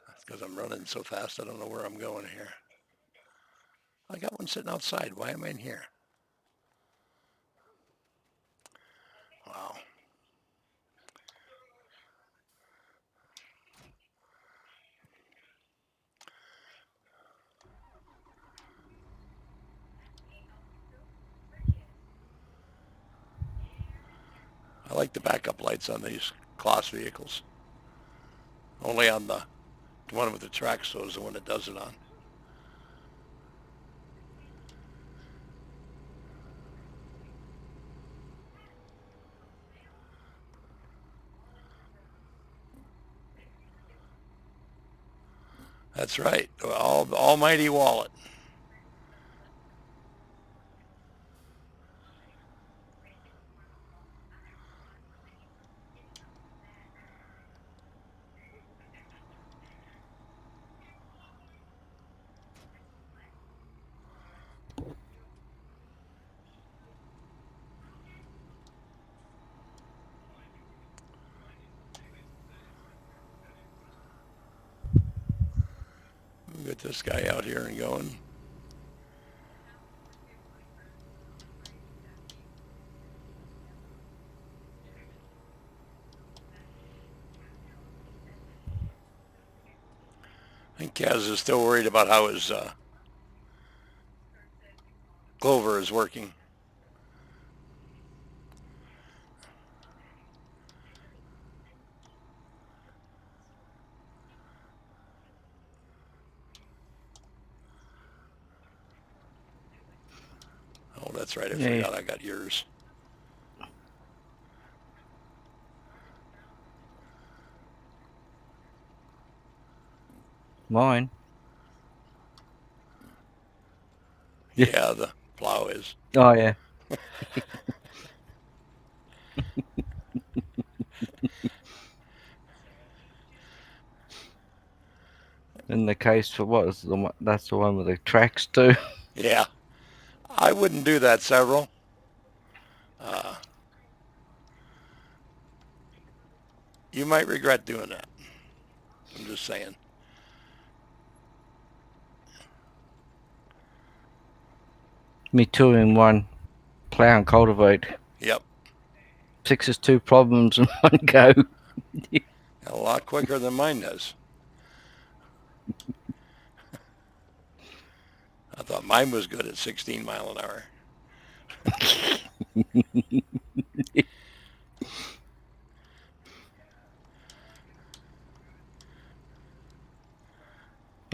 That's because I'm running so fast I don't know where I'm going here. I got one sitting outside. Why am I in here? Wow. I like the backup lights on these Claas vehicles. Only on the one with the track so is the one that does it on. That's right. Almighty wallet. We'll get this guy out here and going. I think Kaz is still worried about how his clover is working. that's right. I Yeah. forgot I got yours. Mine. Yeah. Yeah, the plow is. Oh yeah. In the case for what is the one? That's the one with the tracks too. Yeah, I wouldn't do that, several. You might regret doing that. I'm just saying. Me 2-in-1. Plow and cultivate. Yep, Fixes 2 problems in one go. a lot quicker than mine does. I thought mine was good at 16 mile an hour.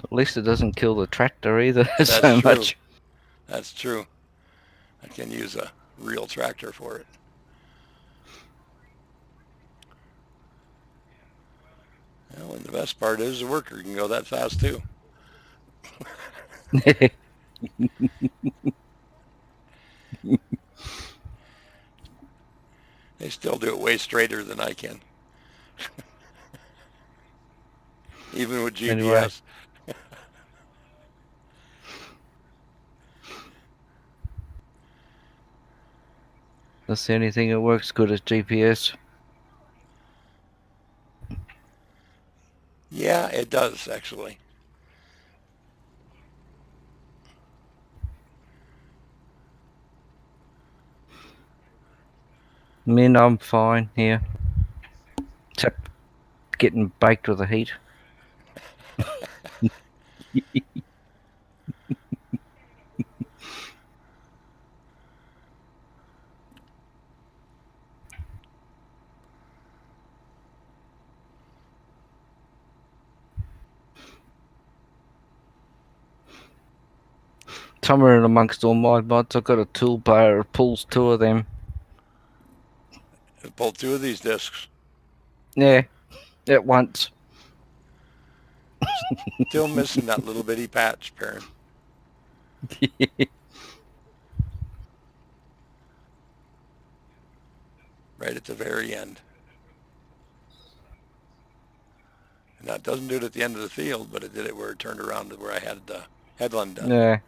At least it doesn't kill the tractor either That's so true. much. That's true. I can use a real tractor for it. Well, and the best part is the worker can go that fast too. They still do it way straighter than I can. Even with GPS. Anyway. That's the only thing that works good is GPS. Yeah, it does actually. I mean, I'm fine here. Except getting baked with the heat. Somewhere in amongst all my mods, I've got a toolbar that pulls 2 of them. I pulled 2 of these discs. Yeah, at once. Still missing that little bitty patch, Perrin. Right at the very end. And that doesn't do it at the end of the field, but it did it where it turned around to where I had the headland done. Yeah.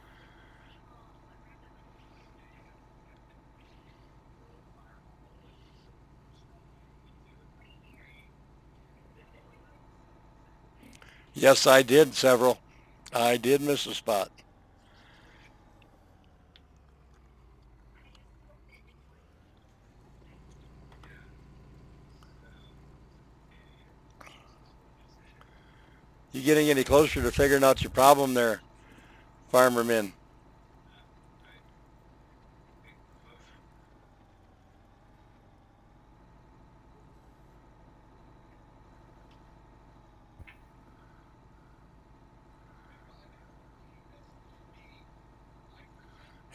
Yes, I did several. I did miss a spot. You getting any closer to figuring out your problem there, Farmer Min?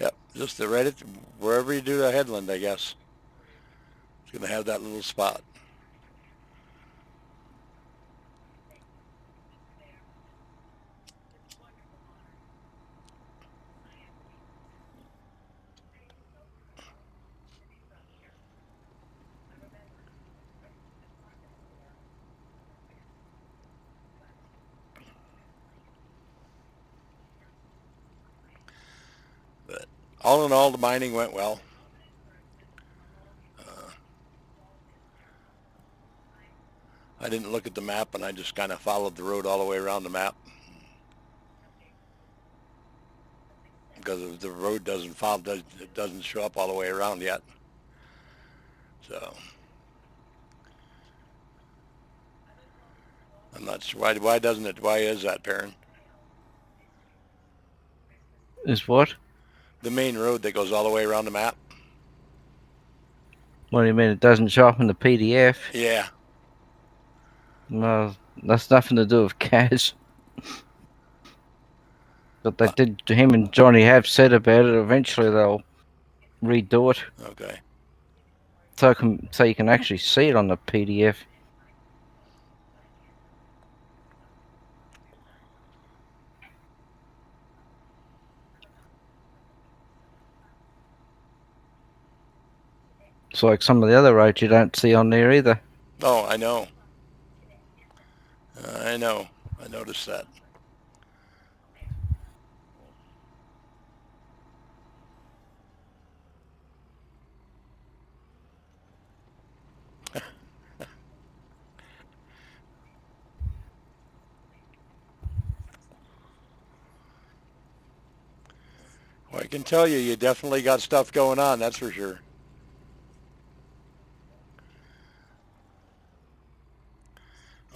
Yep, just the right at wherever you do the headland, I guess. It's going to have that little spot. But all in all, the mining went well. I didn't look at the map, and I just kind of followed the road all the way around the map. Because the road it doesn't show up all the way around yet. So I'm not sure why doesn't it? Why is that, Perrin? Is what? The main road that goes all the way around the map. What do you mean? It doesn't show up in the PDF? Yeah. Well, that's nothing to do with Kaz. But they did. Him and Johnny have said about it. Eventually, they'll redo it Okay. so you can actually see it on the PDF. It's like some of the other roads you don't see on there either. Oh, I know. I know. I noticed that. Well, I can tell you, you definitely got stuff going on. That's for sure.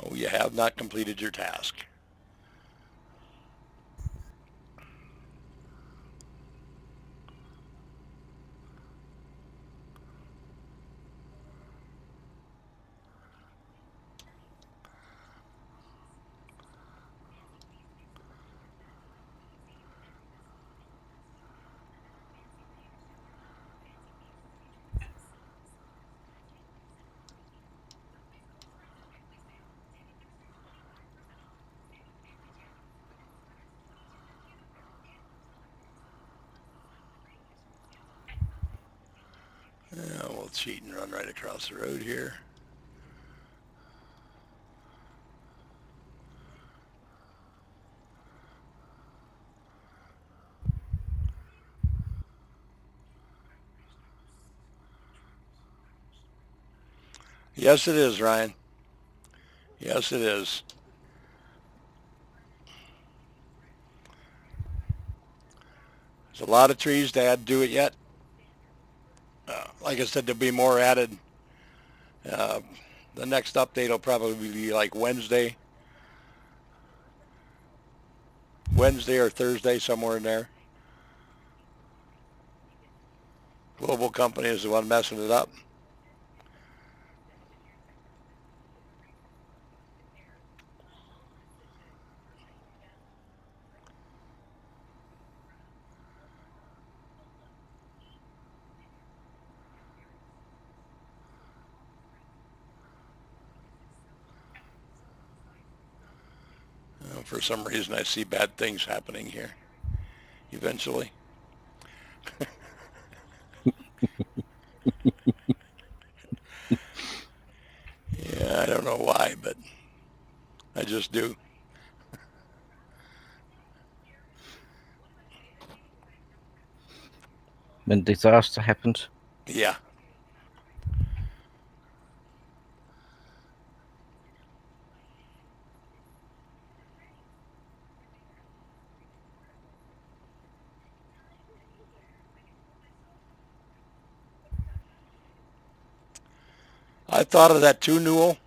Oh, you have not completed your task. Yeah, we'll cheat and run right across the road here. Yes, it is, Ryan. Yes, it is. There's a lot of trees to add to it yet. Like I said, there'll be more added. Uh, the next update will probably be like Wednesday or Thursday, somewhere in there. Global Company is the one messing it up. For some reason, I see bad things happening here eventually. Yeah, I don't know why, but I just do. When disaster happens. Yeah. I thought of that too, Newell.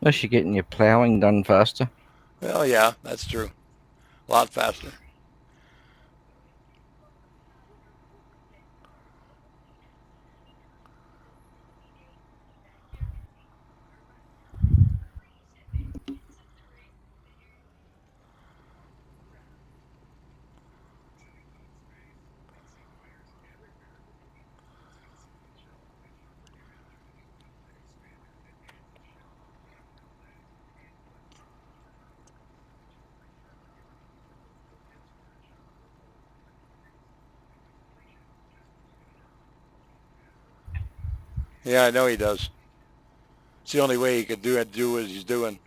Unless you're getting your ploughing done faster. Well, yeah, that's true. A lot faster. Yeah, I know he does. It's the only way he could do what he's doing.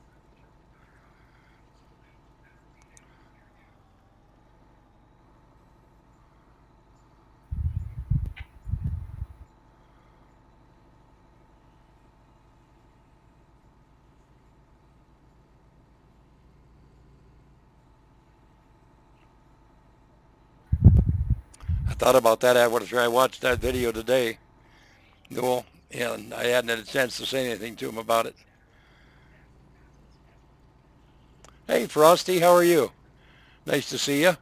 I thought about that after I watched that video today, Newell, and I hadn't had a chance to say anything to him about it. Hey, Frosty, how are you? Nice to see you.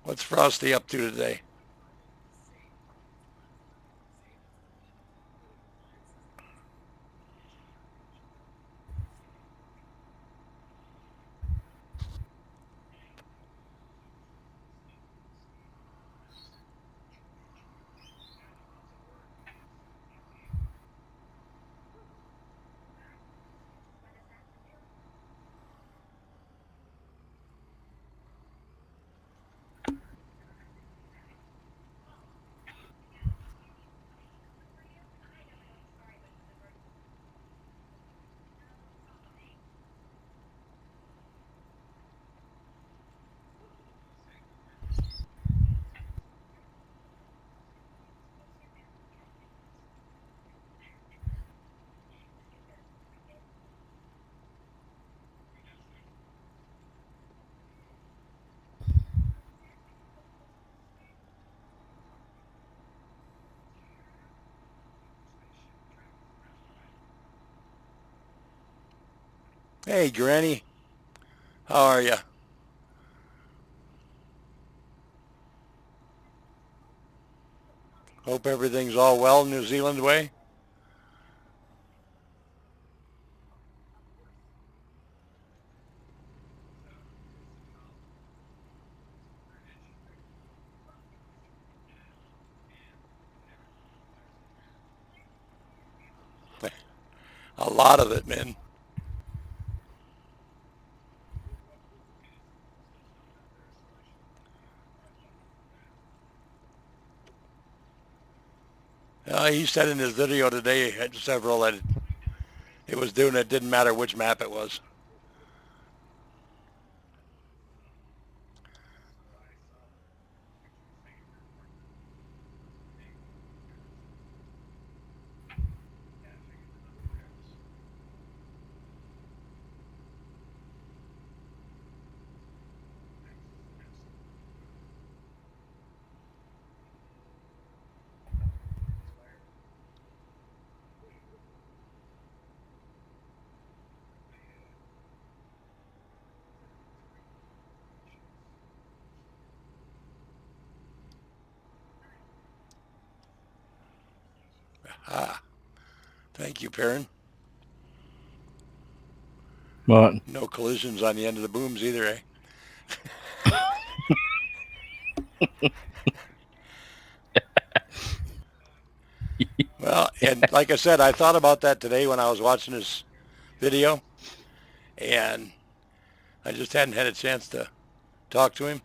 What's Frosty up to today? Hey, Granny. How are you? Hope everything's all well New Zealand way. A lot of it, man. He said in his video today, had several that it was doing it, didn't matter which map it was. Ah, thank you, Perrin. What? No collisions on the end of the booms either, eh? Well, and like I said, I thought about that today when I was watching this video, and I just hadn't had a chance to talk to him.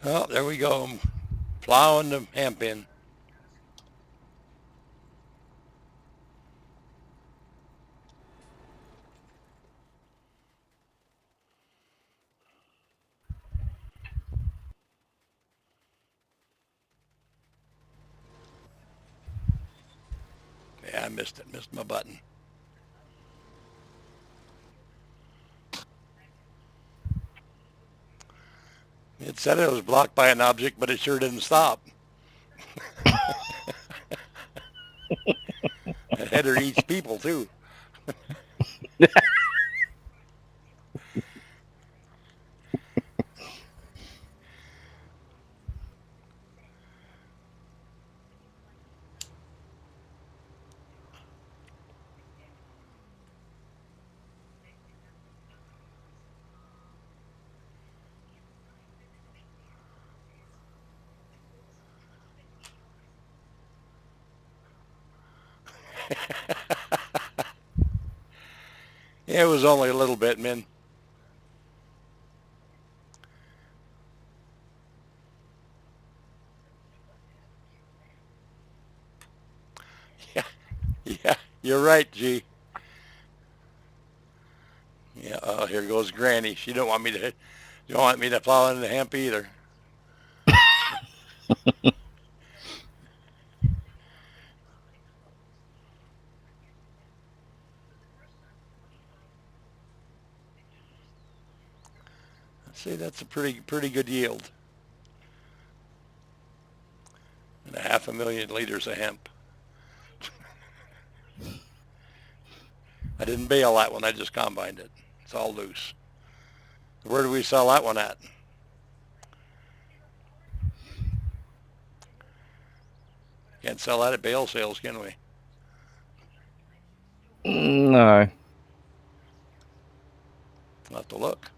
Oh, there we go. I'm plowing the hemp in. Yeah, I missed it. Missed my button. It said it was blocked by an object, but it sure didn't stop. That header eats people too. It was only a little bit, man. Yeah, yeah, you're right, G. Yeah, oh, here goes Granny. She don't want me to, don't want me to plow into the hemp either. I'd say that's a pretty good yield. And a half 500,000 liters of hemp. I didn't bale that one. I just combined it. It's all loose. Where do we sell that one at? Can't sell that at bale sales, can we? No. I'll have to look.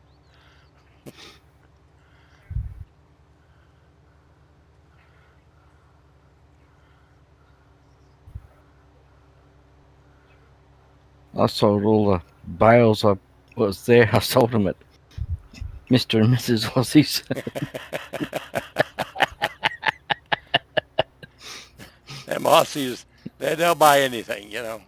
I sold all the bales I was there. I sold them at Mr. and Mrs. Aussie's. Them Aussies, they'll buy anything, you know.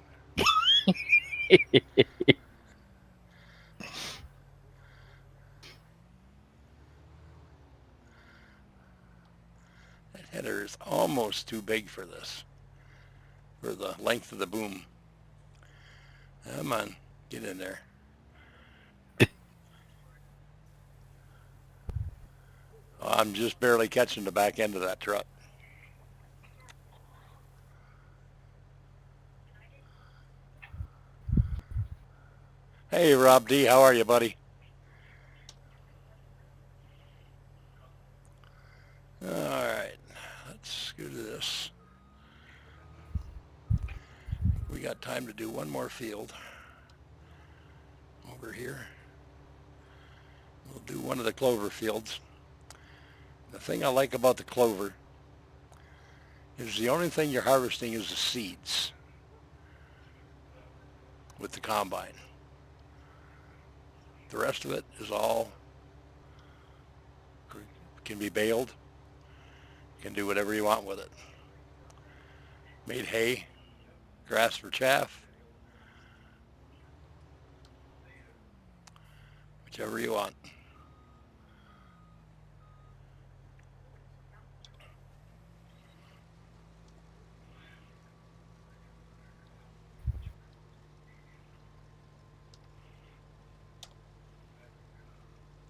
That header is almost too big for this, for the length of the boom. Come on, get in there. I'm just barely catching the back end of that truck. Hey, Rob D., how are you, buddy? All right, let's go to this. We got time to do one more field over here. We'll do one of the clover fields. The thing I like about the clover is the only thing you're harvesting is the seeds with the combine. The rest of it is all, can be baled. You can do whatever you want with it. Made hay, grass for chaff, whichever you want.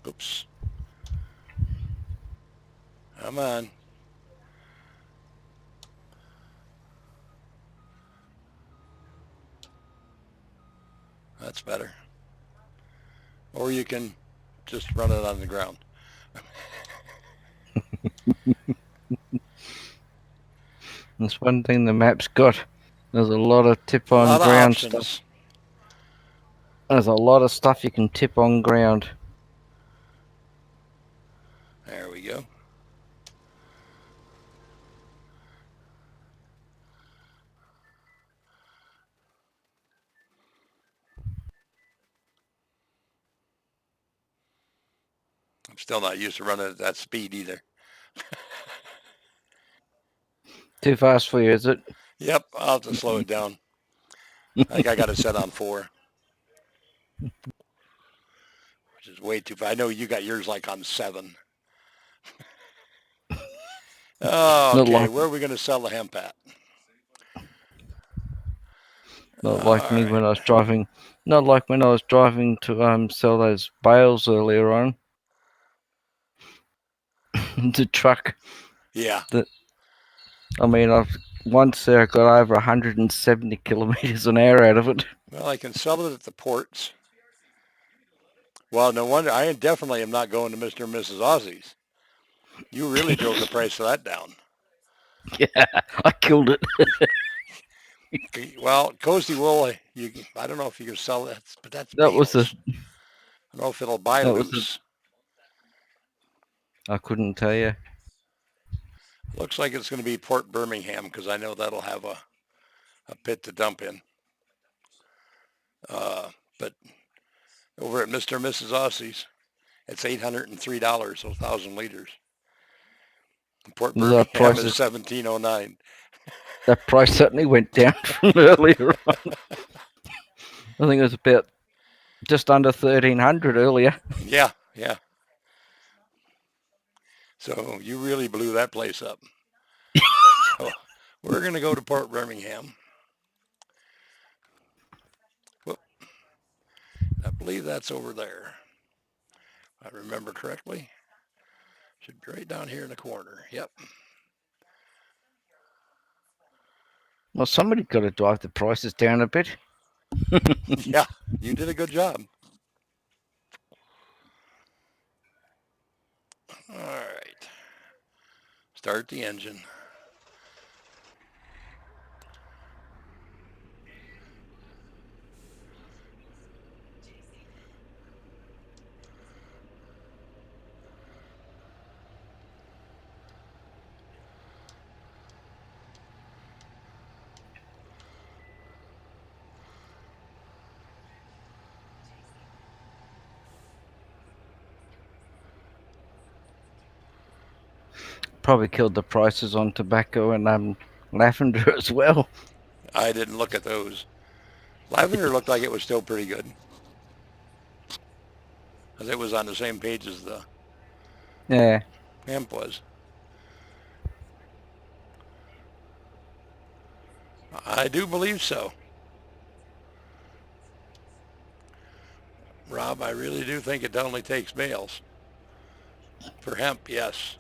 Oops. Come on. That's better. Or you can just run it on the ground. That's one thing the map's got. There's a lot of tip A on lot of ground options. stuff. There's a lot of stuff you can tip on ground. There we go. I'm still not used to running at that speed either. Too fast for you, is it? Yep, I'll have to slow it down. I think I got it set on 4, which is way too fast. I know you got yours like on 7. Oh, okay, where are we going to sell the hemp at? Not like me when I was driving. Not like when I was driving to sell those bales earlier on. The truck. Yeah. I mean, once there I got over 170 kilometers an hour out of it. Well, I can sell it at the ports. Well, no wonder. I definitely am not going to Mr. and Mrs. Aussie's. You really drove the price of that down. Yeah, I killed it. Well, Cozy Wool, I don't know if you can sell that, but that's That was bales. I don't know if it'll buy loose. I couldn't tell you. Looks like it's going to be Port Birmingham because I know that'll have a pit to dump in. But over at Mr. and Mrs. Aussie's, it's $803, so 1,000 liters. Port Birmingham is $1,709. That price certainly went down from earlier on. I think it was about just under 1,300 earlier. Yeah. So you really blew that place up. So we're going to go to Port Birmingham. Whoop. I believe that's over there. If I remember correctly. Should be right down here in the corner. Yep. Well, somebody got to drive the prices down a bit. Yeah, you did a good job. All right. Start the engine. Probably killed the prices on tobacco and lavender as well. I didn't look at those. Lavender looked like it was still pretty good because it was on the same page as the Yeah. hemp was. I do believe so. Rob, I really do think it only takes males. For hemp, yes.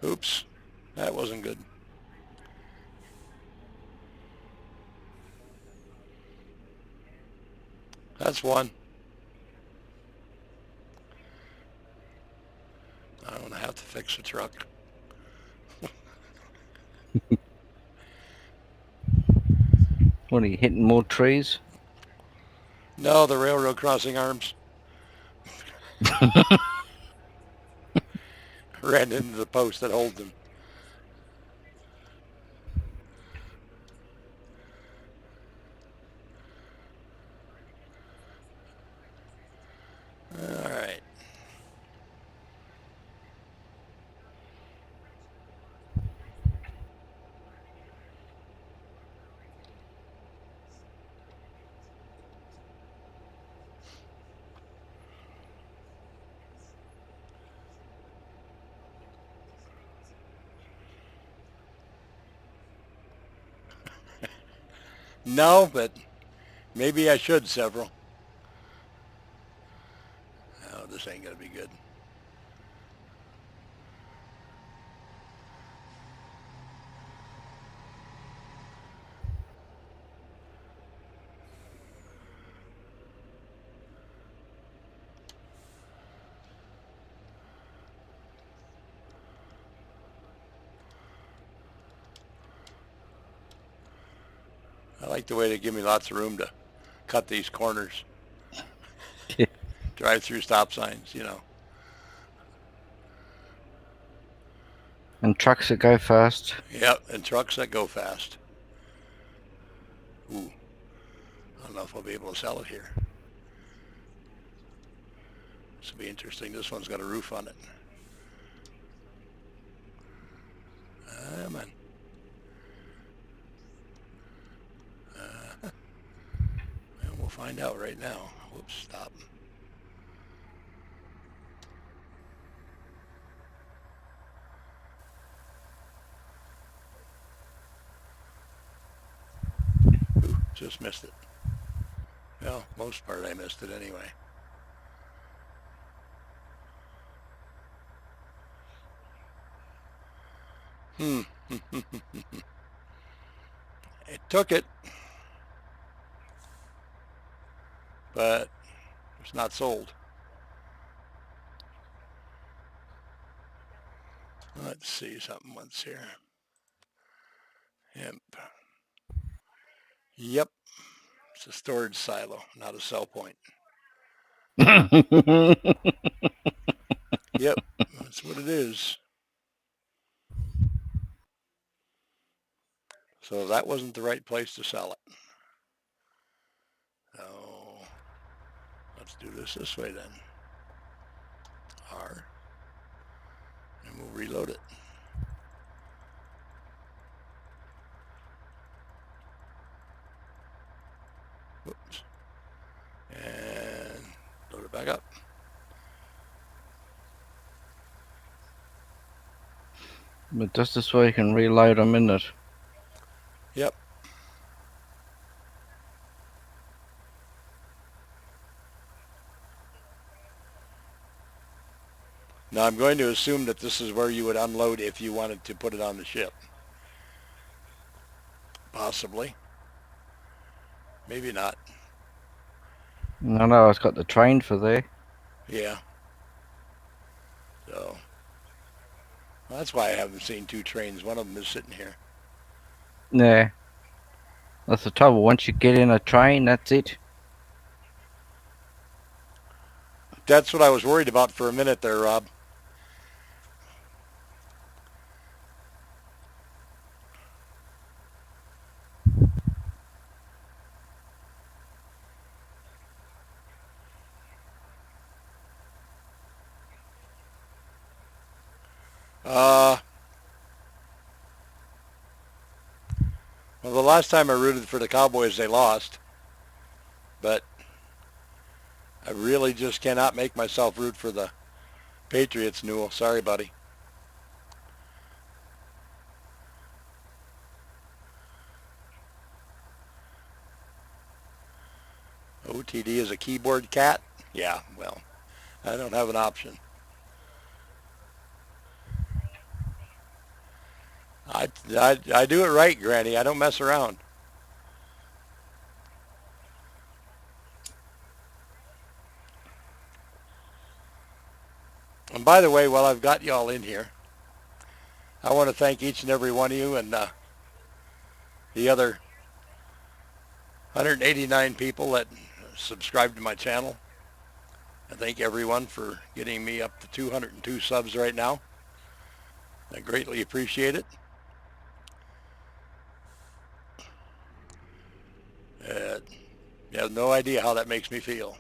Oops, that wasn't good. That's one. I'm going to have to fix the truck. What are you hitting more trees? No, the railroad crossing arms ran into the post that holds them. All right. No, but maybe I should several. Oh, this ain't going to be good. I like the way they give me lots of room to cut these corners. Drive through stop signs, you know. And trucks that go fast. Yep, and trucks that go fast. Ooh, I don't know if I'll be able to sell it here. This will be interesting. This one's got a roof on it. Man. And we'll find out right now. Whoops, stop. Ooh, just missed it. Well, most part I missed it anyway. It took it, but it's not sold. Let's see something once here. Hemp. Yep, it's a storage silo, not a sell point. Yep, that's what it is. So that wasn't the right place to sell it. So let's do this way then. R, and we'll reload it. Whoops. And load it back up. But just this way you can reload them, isn't it? Yep. Now I'm going to assume that this is where you would unload if you wanted to put it on the ship. Possibly. Maybe not. No, it's got the train for there. Yeah. So that's why I haven't seen two trains. One of them is sitting here. Yeah, that's the trouble. Once you get in a train, that's it. That's what I was worried about for a minute there, Rob. Well, the last time I rooted for the Cowboys, they lost. But I really just cannot make myself root for the Patriots, Newell. Sorry, buddy. OTD is a keyboard cat? Yeah, well, I don't have an option. I do it right, Granny. I don't mess around. And by the way, while I've got y'all in here, I want to thank each and every one of you and the other 189 people that subscribe to my channel. I thank everyone for getting me up to 202 subs right now. I greatly appreciate it. You have no idea how that makes me feel.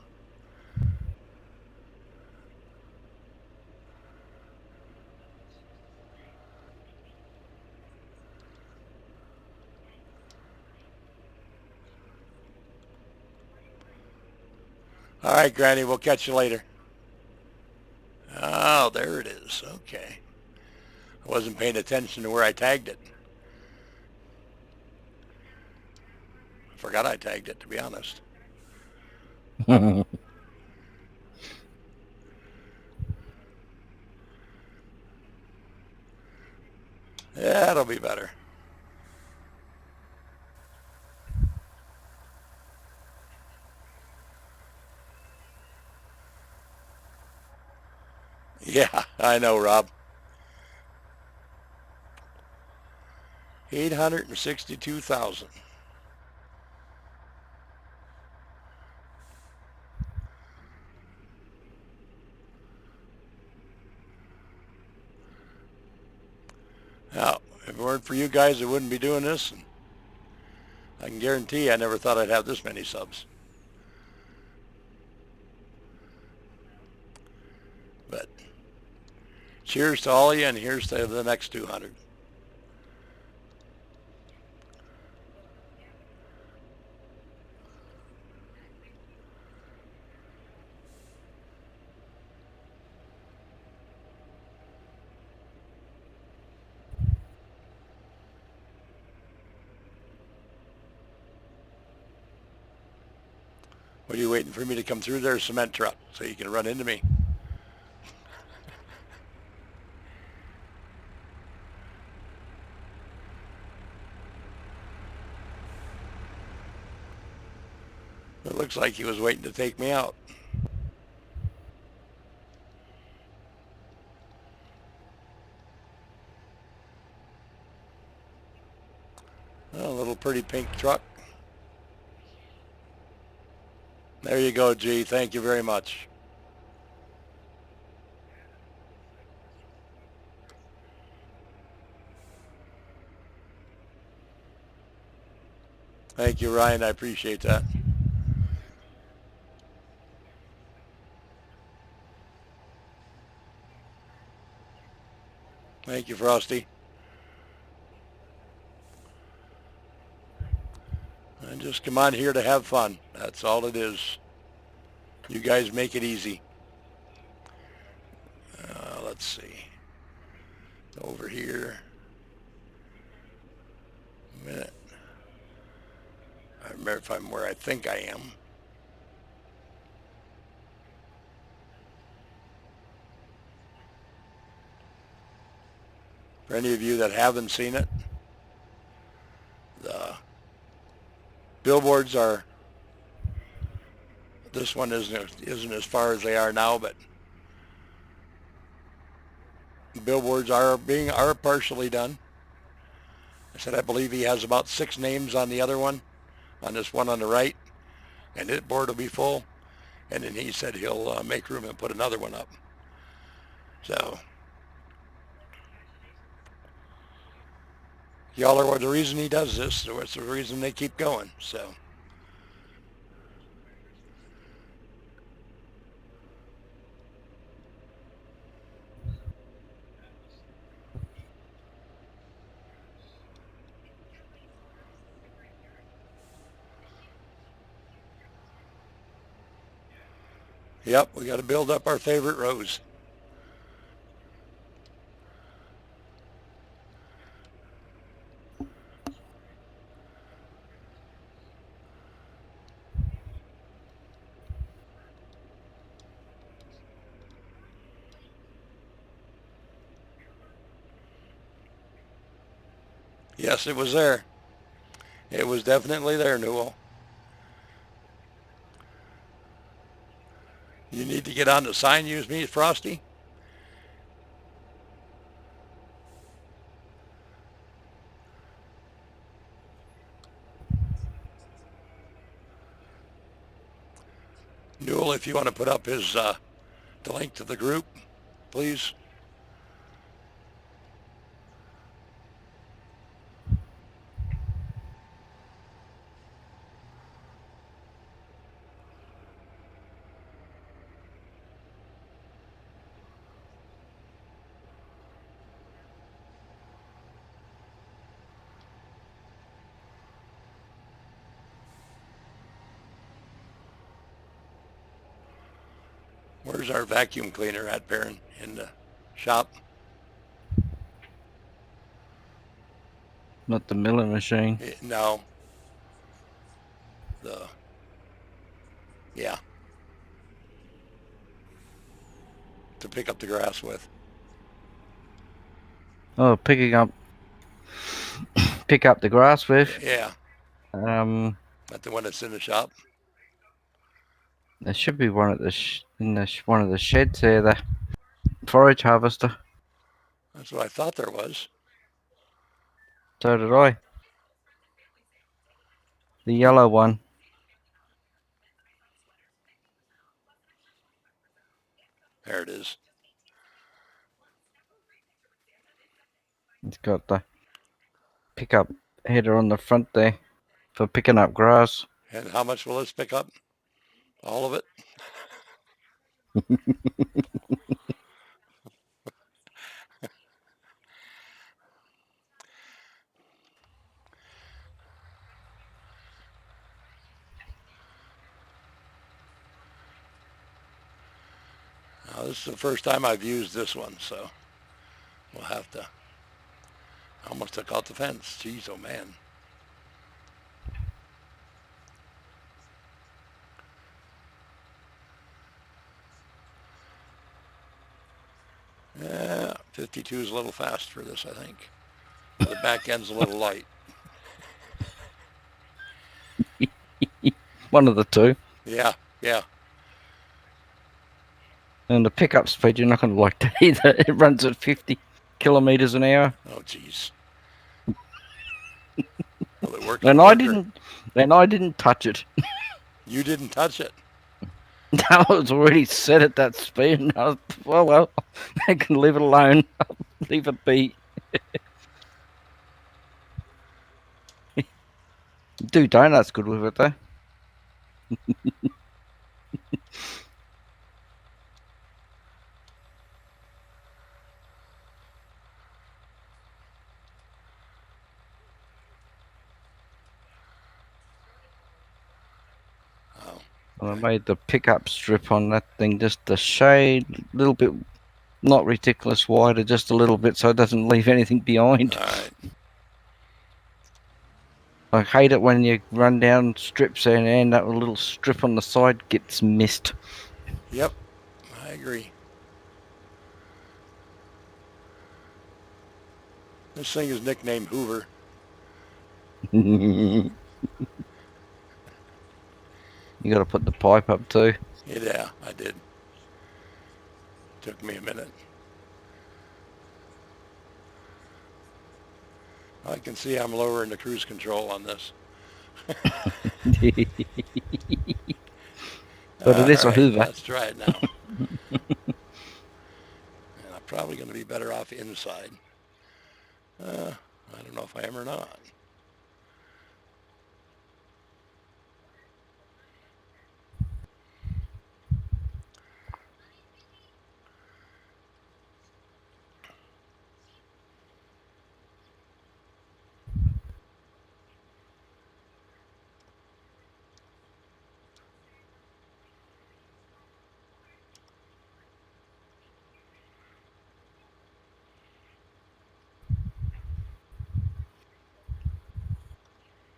All right, Granny, we'll catch you later. Oh, there it is. Okay. I wasn't paying attention to where I tagged it. I forgot I tagged it, to be honest. Yeah, it'll be better. Yeah, I know, Rob. 862,000. Now, if it weren't for you guys, I wouldn't be doing this. And I can guarantee I never thought I'd have this many subs. But cheers to all of you, and here's to the next 200. What are you waiting for me to come through there, cement truck, so you can run into me? It looks like he was waiting to take me out. A little pretty pink truck. There you go, G. Thank you very much. Thank you, Ryan. I appreciate that. Thank you, Frosty. I just come on here to have fun. That's all it is. You guys make it easy. Let's see. Over here. A minute. I remember if I'm where I think I am. For any of you that haven't seen it, the billboards are, this one isn't as far as they are now, but the billboards are partially done. I said I believe he has about 6 names on the other one, on this one on the right, and that board will be full. And then he said he'll make room and put another one up. So y'all are the reason he does this. So it's the reason they keep going. So yep, we got to build up our favorite rows. Yes, it was there. It was definitely there, Newell. You need to get on the sign use me, Frosty. Newell, if you want to put up his the link to the group, please. Where's our vacuum cleaner at, Perrin? In the shop? Not the milling machine. No. Yeah. To pick up the grass with. Oh, pick up the grass with. Yeah. Not the one that's in the shop. There should be one at one of the sheds there. The forage harvester. That's what I thought there was. So did I. The yellow one. There it is. It's got the pickup header on the front there for picking up grass. And how much will this pick up? All of it? Now, this is the first time I've used this one, so we'll have to. I almost took out the fence. Jeez, oh man. Yeah, 52 is a little fast for this, I think. The back end's a little light. One of the two. Yeah, yeah. And the pickup speed, you're not going to like that either. It runs at 50 kilometers an hour. Oh, jeez. Well, it worked And quicker. I didn't touch it. You didn't touch it. I was already set at that speed. And I was, well, I can leave it alone. Leave it be. Do donuts good with it though. Oh. And I made the pickup strip on that thing just a shade, a little bit, not ridiculous wider, just a little bit so it doesn't leave anything behind. All right. I hate it when you run down strips and that little strip on the side gets missed. Yep, I agree. This thing is nicknamed Hoover. You got to put the pipe up too. Yeah, I did. Took me a minute. I can see I'm lowering the cruise control on this. But it is All a right, Hoover. let's try it now. And I'm probably going to be better off inside. I don't know if I am or not.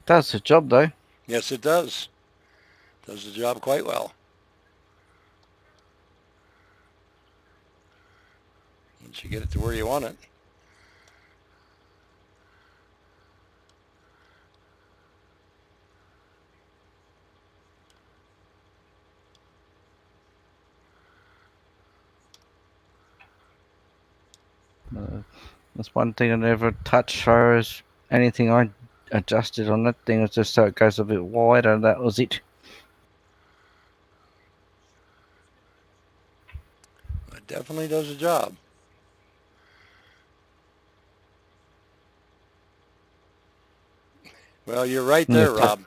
Does the job though. Yes, it does. Does the job quite well. Once you get it to where you want it. That's one thing I never touched far as anything I adjusted on that thing was just so it goes a bit wider, and that was it. It definitely does the job. Well, you're right there, Rob.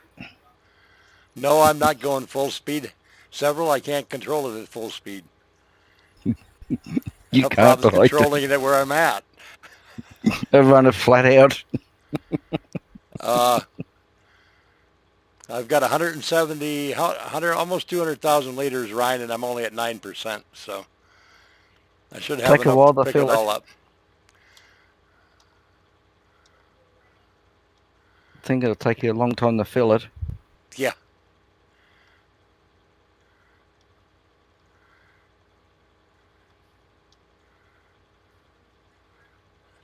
No, I'm not going full speed. Several, I can't control it at full speed. You can't, Bob's but I controlling it where I'm at. run it flat out. I've got 170, 100, almost 200,000 liters Rhine, and I'm only at 9%. So I should have Take a enough while to to pick it fill all it. up. I think it'll take you a long time to fill it. Yeah.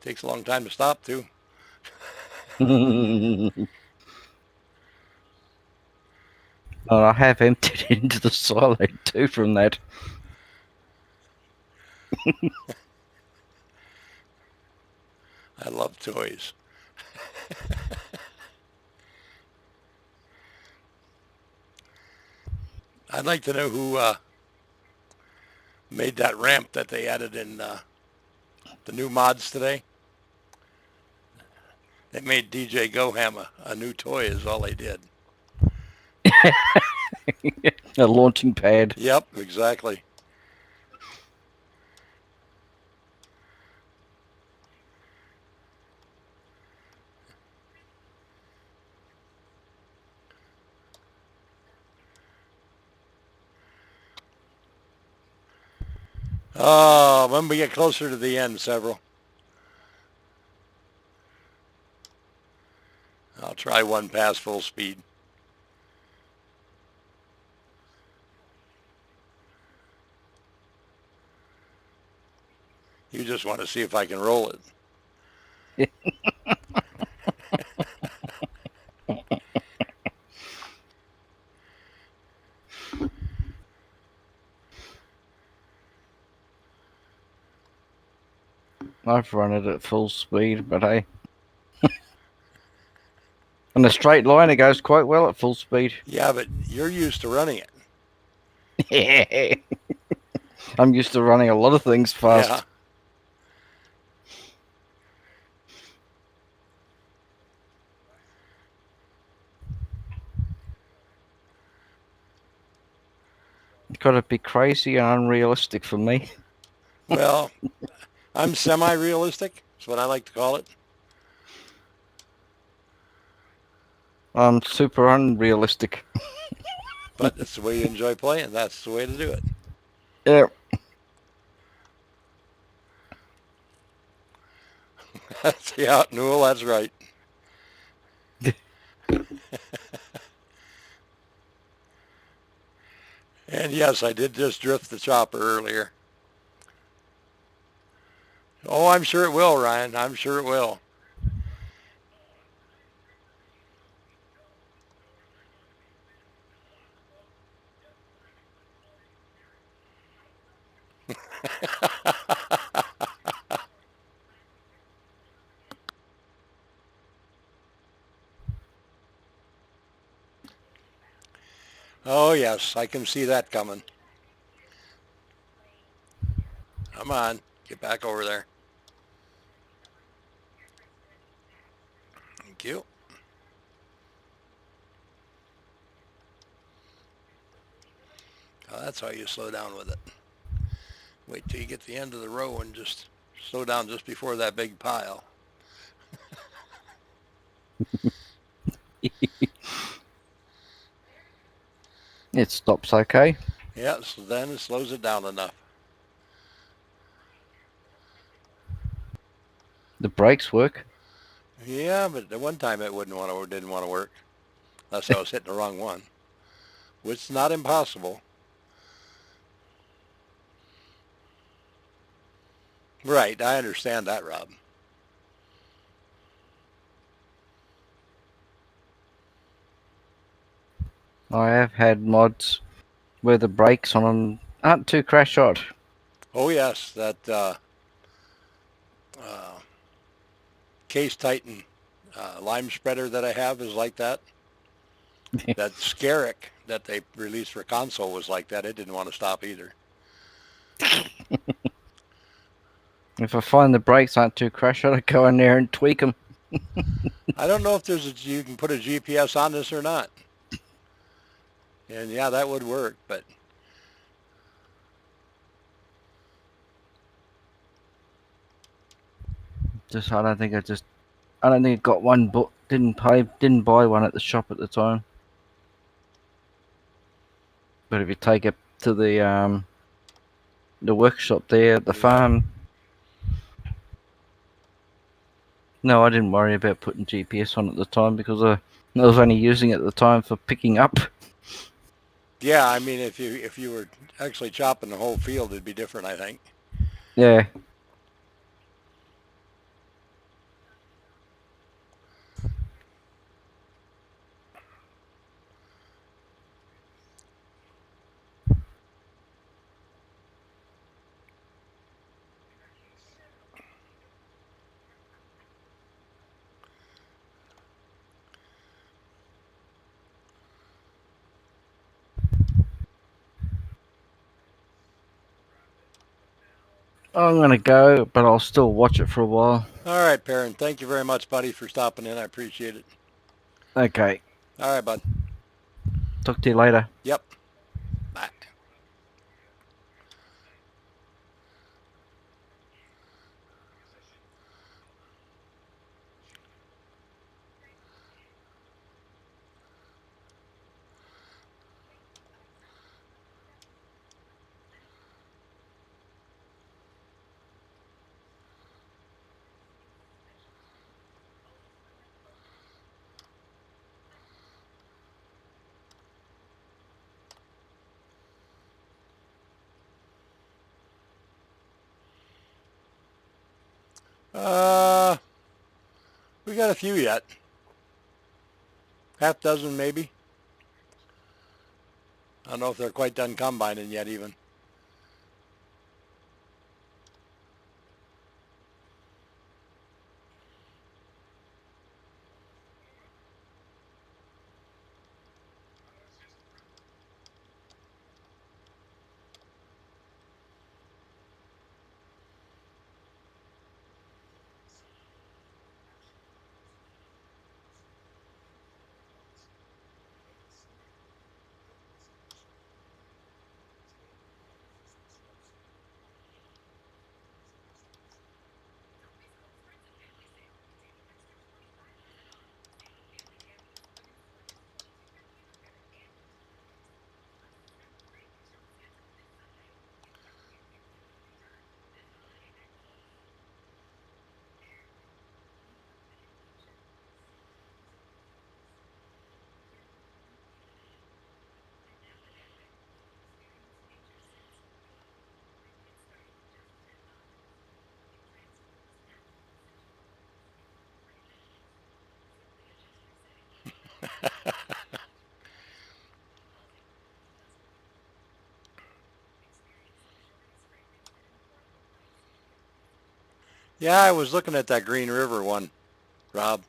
Takes a long time to stop, too. And I have emptied into the silo too from that. I love toys. I'd like to know who made that ramp that they added in the new mods today. They made DJ Goham a new toy is all they did. A launching pad. Yep, exactly. Oh, when we get closer to the end, several. I'll try one pass full speed. You just want to see if I can roll it. I've run it at full speed, but hey. On a straight line, it goes quite well at full speed. Yeah, but you're used to running it. I'm used to running a lot of things fast. Yeah. It's got to be crazy and unrealistic for me. Well, I'm semi-realistic. That's what I like to call it. I'm super unrealistic. But that's the way you enjoy playing. That's the way to do it. Yeah. Yeah, Newell, that's right. And yes, I did just drift the chopper earlier. Oh, I'm sure it will, Ryan. I'm sure it will. yes, I can see that coming. Come on, get back over there. Thank you. Oh, that's how you slow down with it. Wait till you get to the end of the row and just slow down just before that big pile. It stops okay. Yeah, so then it slows it down enough. The brakes work. Yeah, but at one time it didn't want to work unless I was hitting the wrong one, which is not impossible. Right, I understand that, Rob. I have had mods where the brakes on them aren't too crash hot. Oh yes, that uh, Case Titan lime spreader that I have is like that. That Scarrick that they released for console was like that. It didn't want to stop either. If I find the brakes aren't too crash hot, I go in there and tweak them. I don't know if you can put a GPS on this or not. And yeah, that would work, but I don't think I got one, but didn't buy one at the shop at the time. But if you take it to the workshop there at the yeah. farm, no, I didn't worry about putting GPS on at the time because I was only using it at the time for picking up. Yeah, I mean, if you were actually chopping the whole field, it'd be different, I think. Yeah. I'm gonna go, but I'll still watch it for a while. All right, Perrin. Thank you very much, buddy, for stopping in. I appreciate it. Okay. All right, bud. Talk to you later. Yep. Bye. Uh, we got a few yet. Half dozen, maybe. I don't know if they're quite done combining yet, even. Yeah, I was looking at that Green River one, Rob.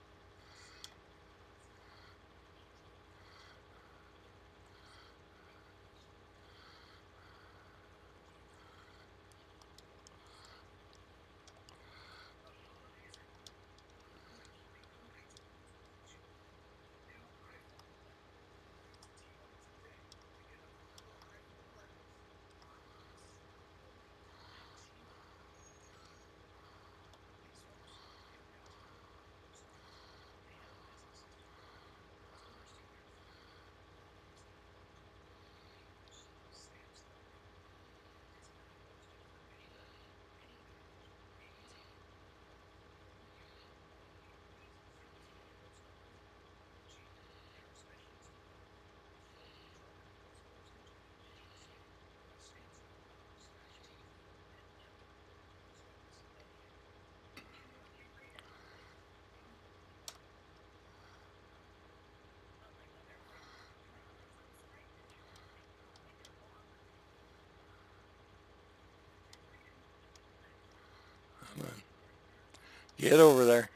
Get over there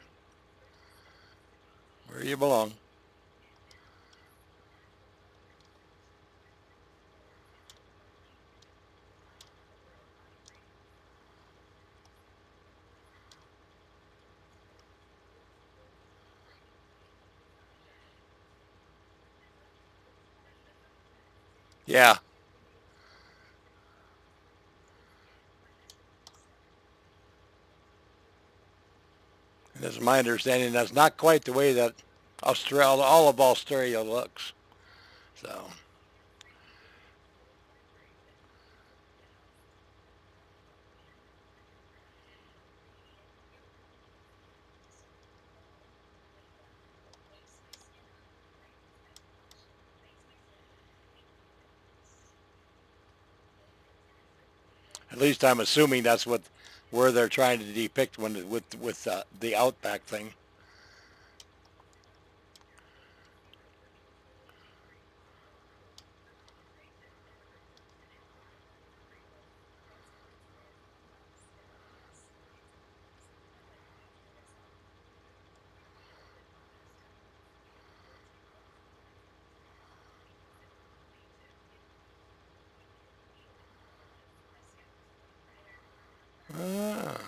where you belong. Yeah. And it's my understanding that's not quite the way that Australia, all of Australia looks. So, at least I'm assuming that's what where they're trying to depict when with the outback thing. Ah.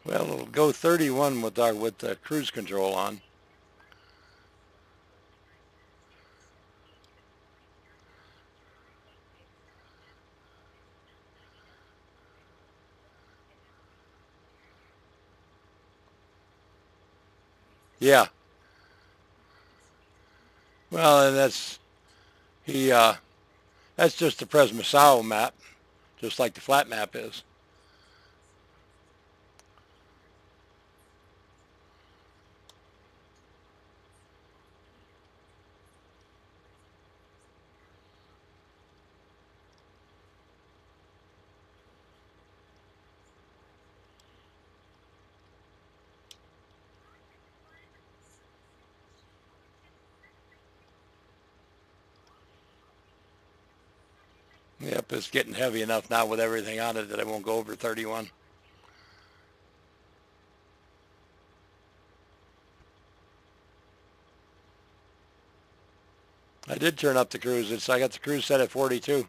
Well, it'll go 31 with the cruise control on. Yeah. Well, and he that's just the Presmasao map, just like the flat map is. Yep, it's getting heavy enough now with everything on it that it won't go over 31. I did turn up the cruise. I got the cruise set at 42.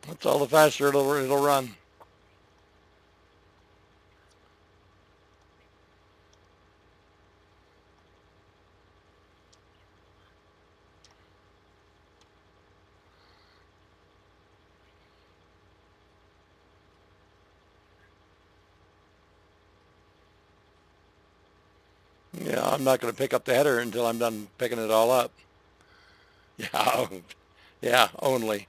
That's all the faster it'll run. Yeah, I'm not going to pick up the header until I'm done picking it all up. Yeah, yeah, only.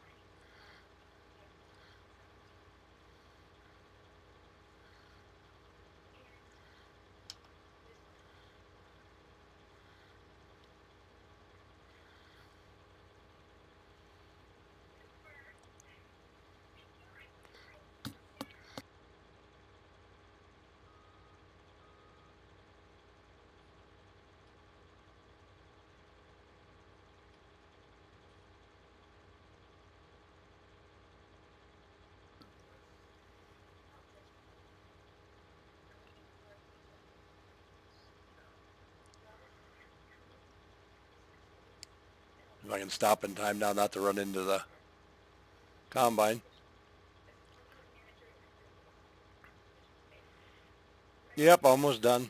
If I can stop in time now not to run into the combine. Yep, almost done.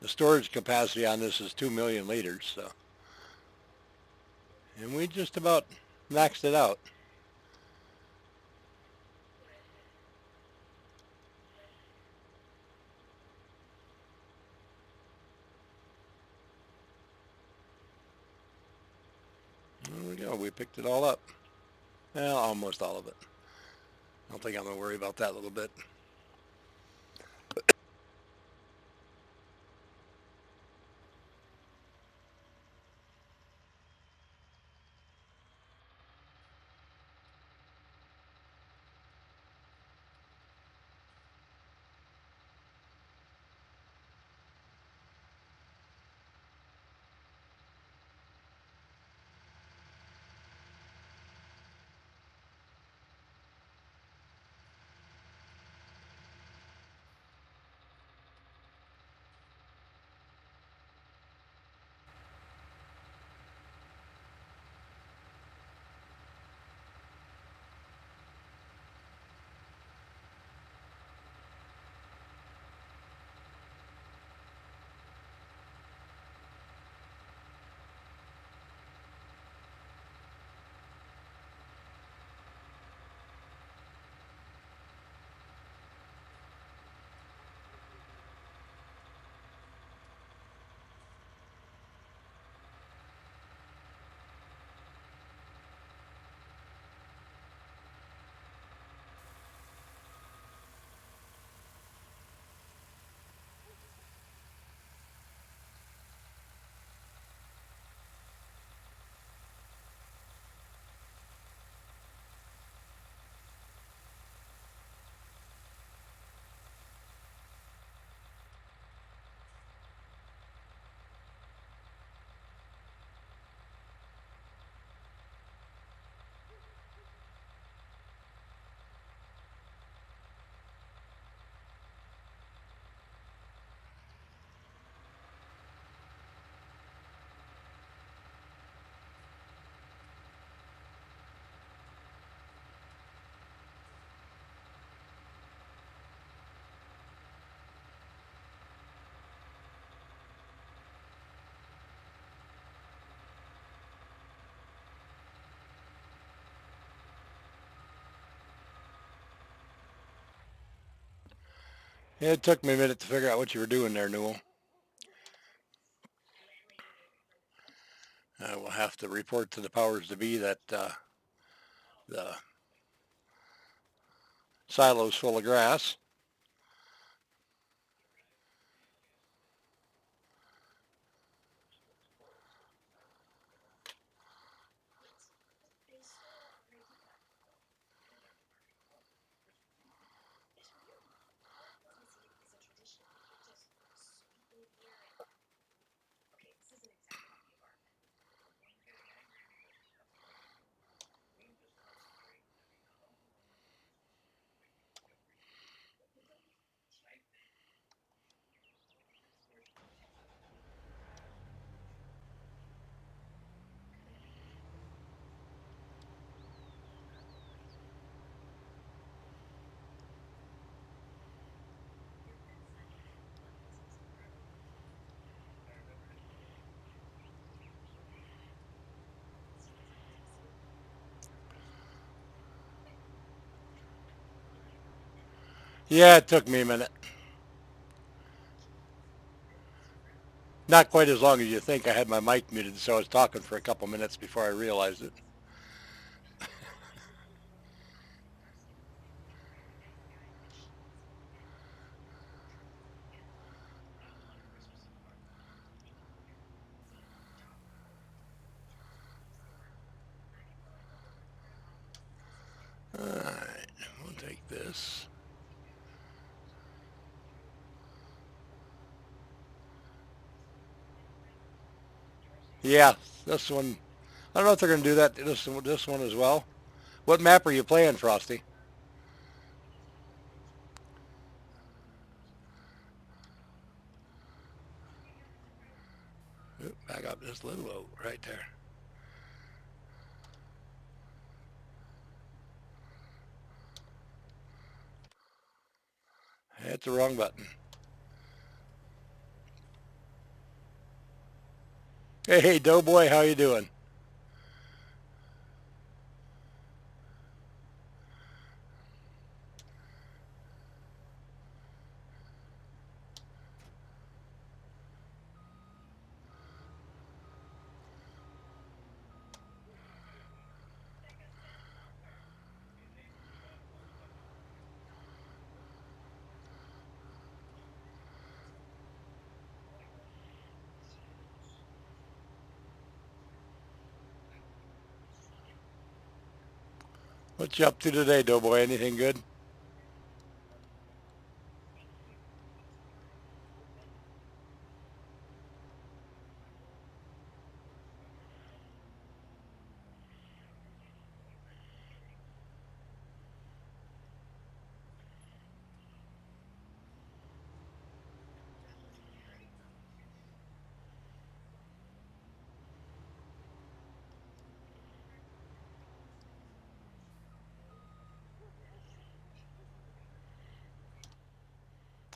The storage capacity on this is 2 million liters, so. And we just about maxed it out. There we go. We picked it all up. Well, almost all of it. I don't think I'm going to worry about that little bit. It took me a minute to figure out what you were doing there, Newell. I will have to report to the powers to be that the silo's full of grass. Yeah, it took me a minute. Not quite as long as you think. I had my mic muted, so I was talking for a couple minutes before I realized it. All right, we'll take this. Yeah, this one. I don't know if they're going to do that this one as well. What map are you playing, Frosty? Oop, back up this little boat right there. Hit the wrong button. Hey, Doughboy, how you doing? What you up to today, Doughboy? Anything good?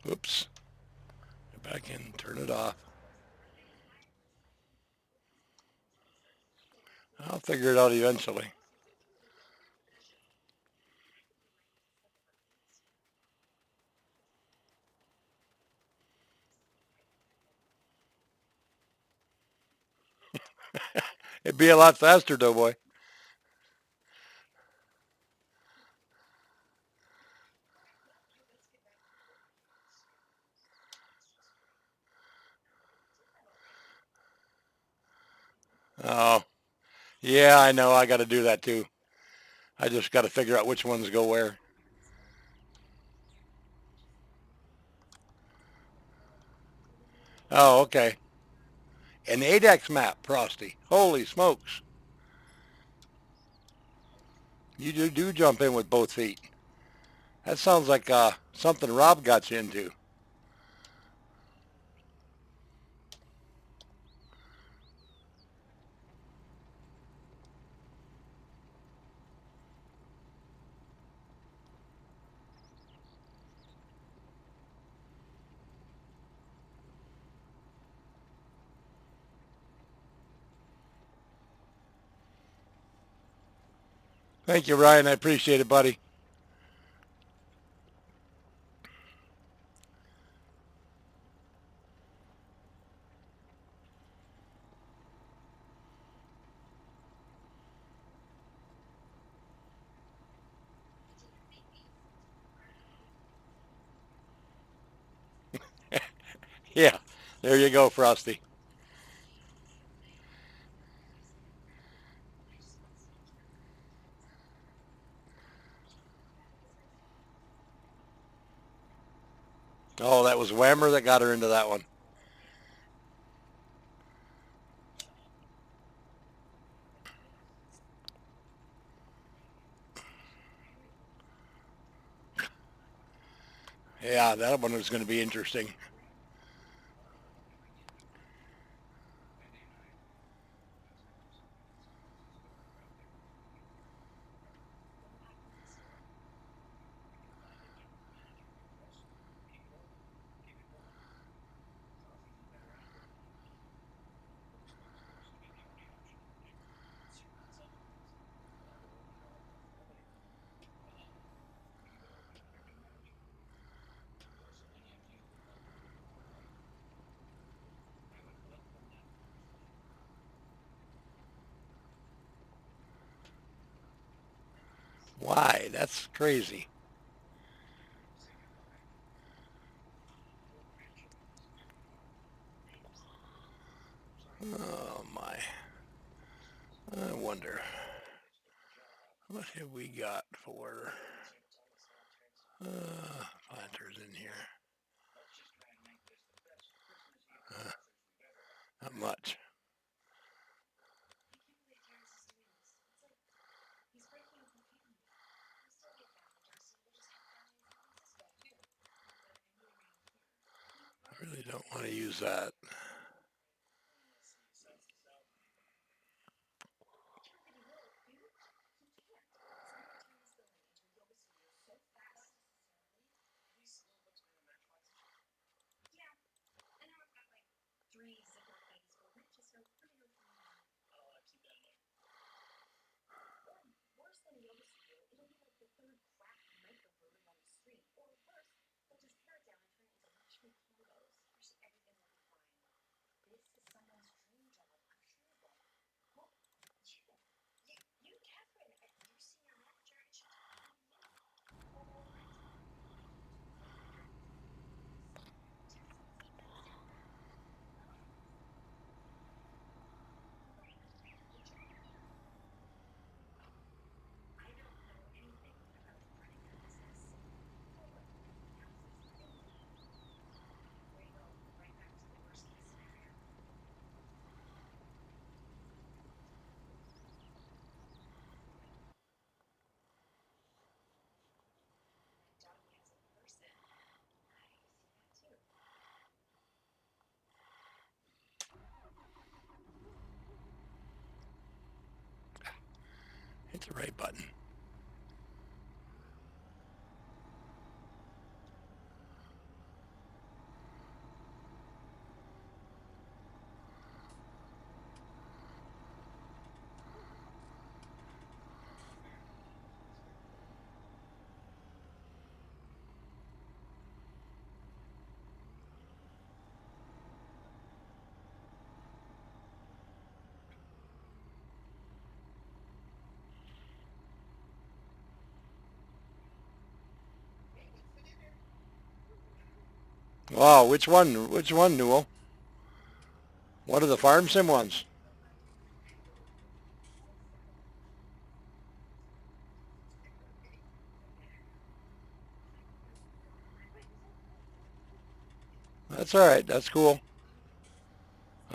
Oops. Get back in, turn it off. I'll figure it out eventually. It'd be a lot faster, Doughboy. Oh, yeah, I know. I got to do that too. I just got to figure out which ones go where. Oh, okay. An 8X map, Frosty. Holy smokes. You do jump in with both feet. That sounds like something Rob got you into. Thank you, Ryan. I appreciate it, buddy. Yeah, there you go, Frosty. Oh, that was Whammer that got her into that one. Yeah, that one was going to be interesting. Why? That's crazy. Oh, my. I wonder, what have we got for planters in here? Not much. I really don't want to use that. Hit the right button. Wow, which one? Which one, Newell? What are the farm sim ones? That's all right. That's cool.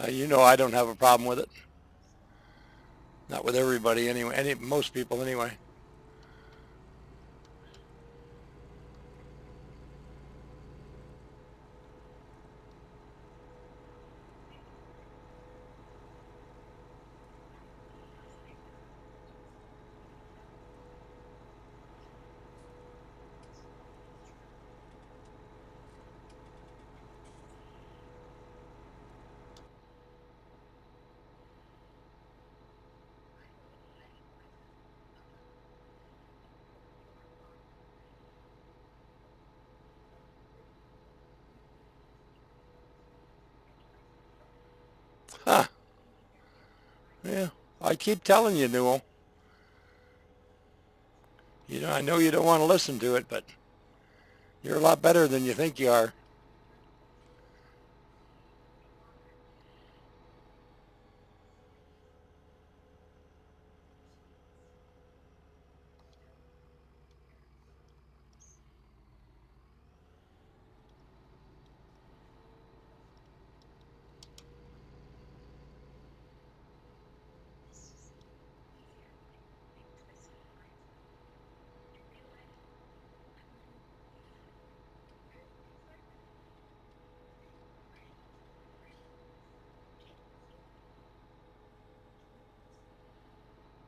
You know I don't have a problem with it. Not with everybody anyway. Most people anyway. Huh. Yeah. I keep telling you, Newell. You know, I know you don't want to listen to it, but you're a lot better than you think you are.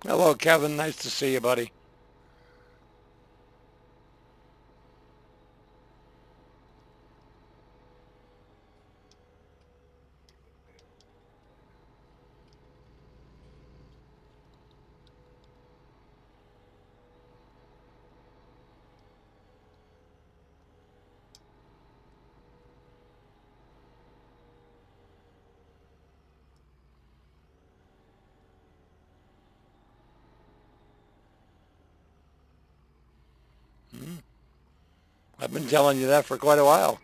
Hello, Kevin. Nice to see you, buddy. Hmm. I've been telling you that for quite a while.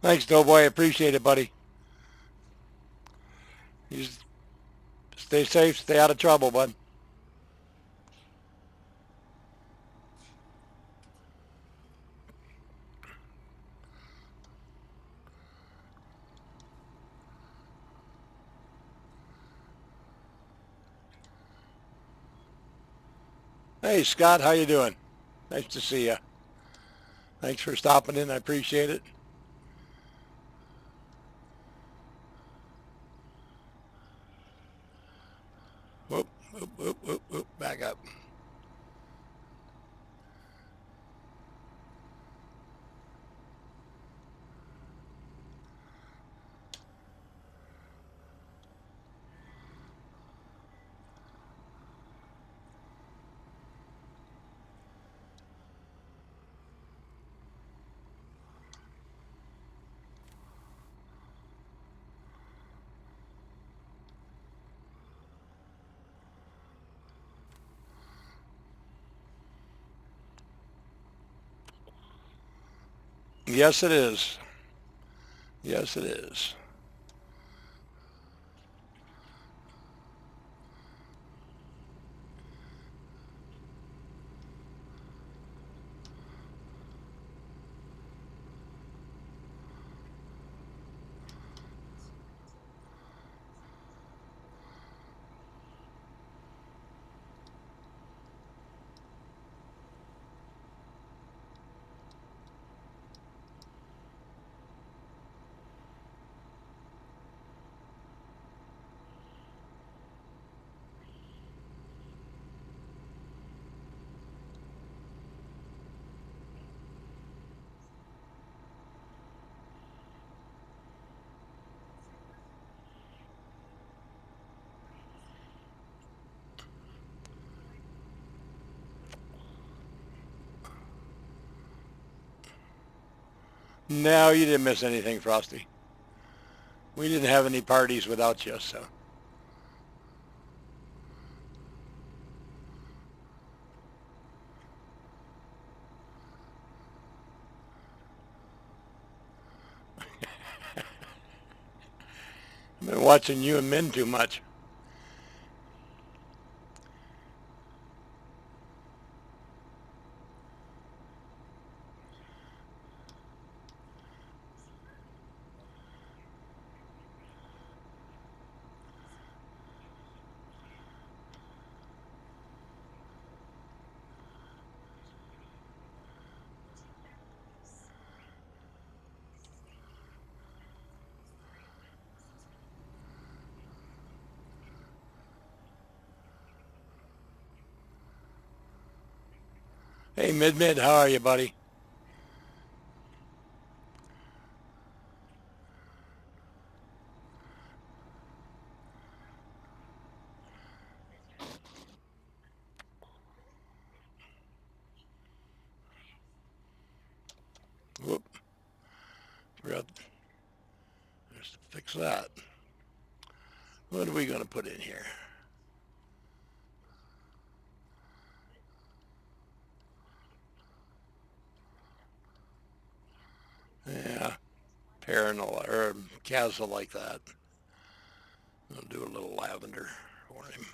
Thanks, Doughboy. I appreciate it, buddy. You Stay safe. Stay out of trouble, bud. Hey, Scott, how you doing? Nice to see you. Thanks for stopping in. I appreciate it. Whoop, whoop, whoop, whoop, whoop. Back up. Yes, it is. Yes, it is. No, you didn't miss anything, Frosty. We didn't have any parties without you, so. I've been watching you and Min too much. Hey, Mid, how are you, buddy? Whoop. Forgot. Just fix that. What are we going to put in here? Yeah, Paranol or Castle like that. I'll do a little lavender for him.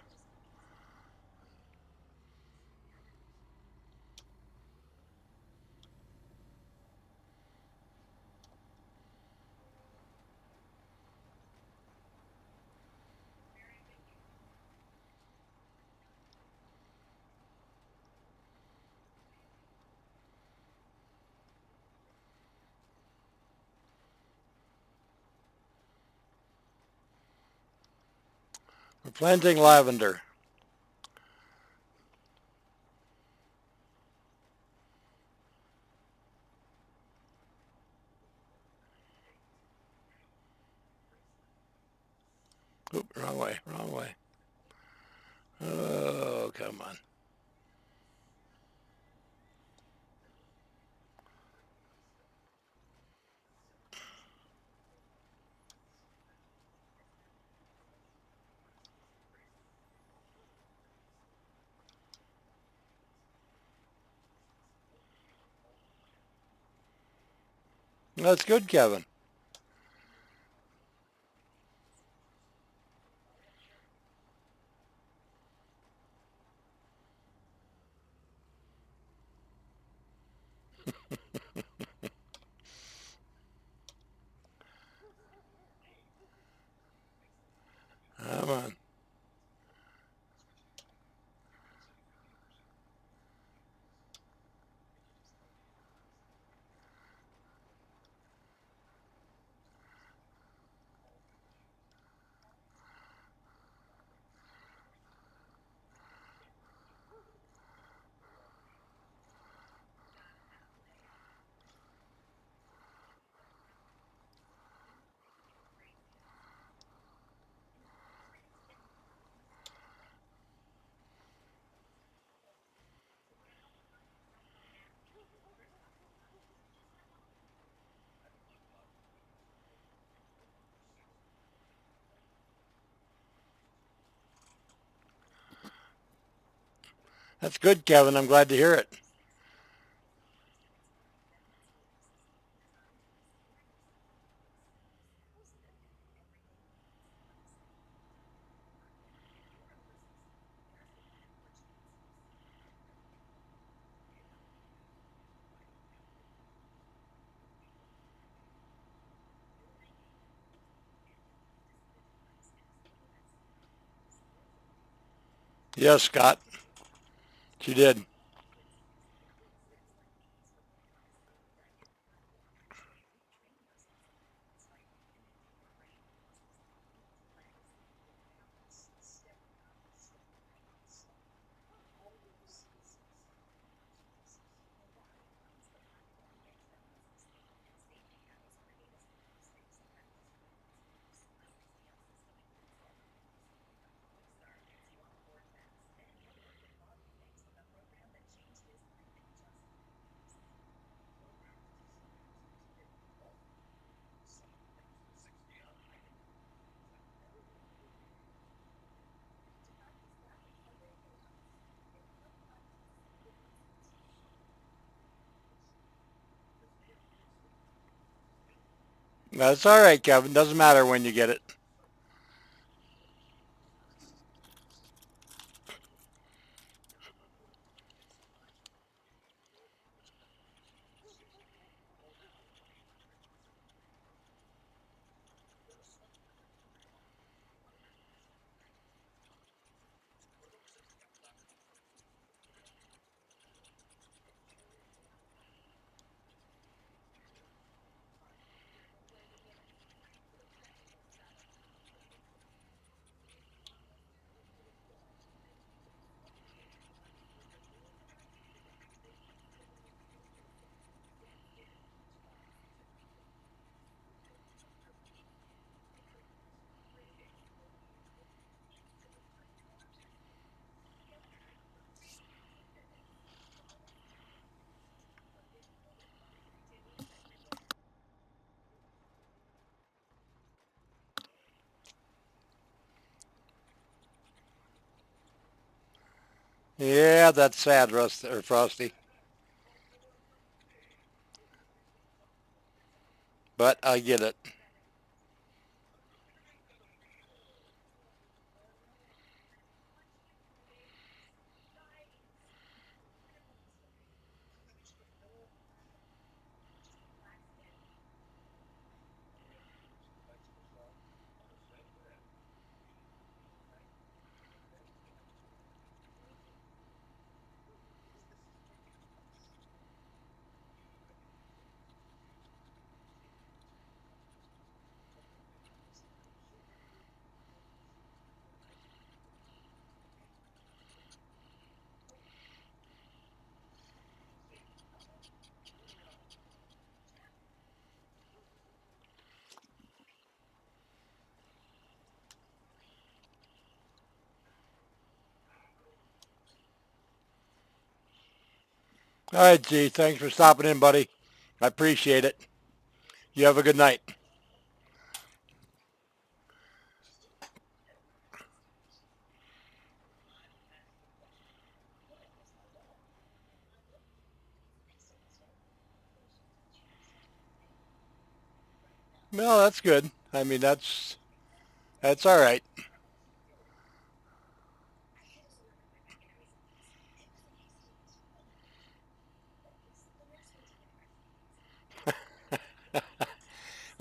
We're planting lavender. Oop, wrong way, wrong way. Oh, come on. That's good, Kevin. Come on. That's good, Kevin. I'm glad to hear it. Yes, Scott. She did. That's all right, Kevin. Doesn't matter when you get it. Yeah, that's sad, Frosty. But I get it. All right, G. Thanks for stopping in, buddy. I appreciate it. You have a good night. Well, that's good. I mean, that's all right.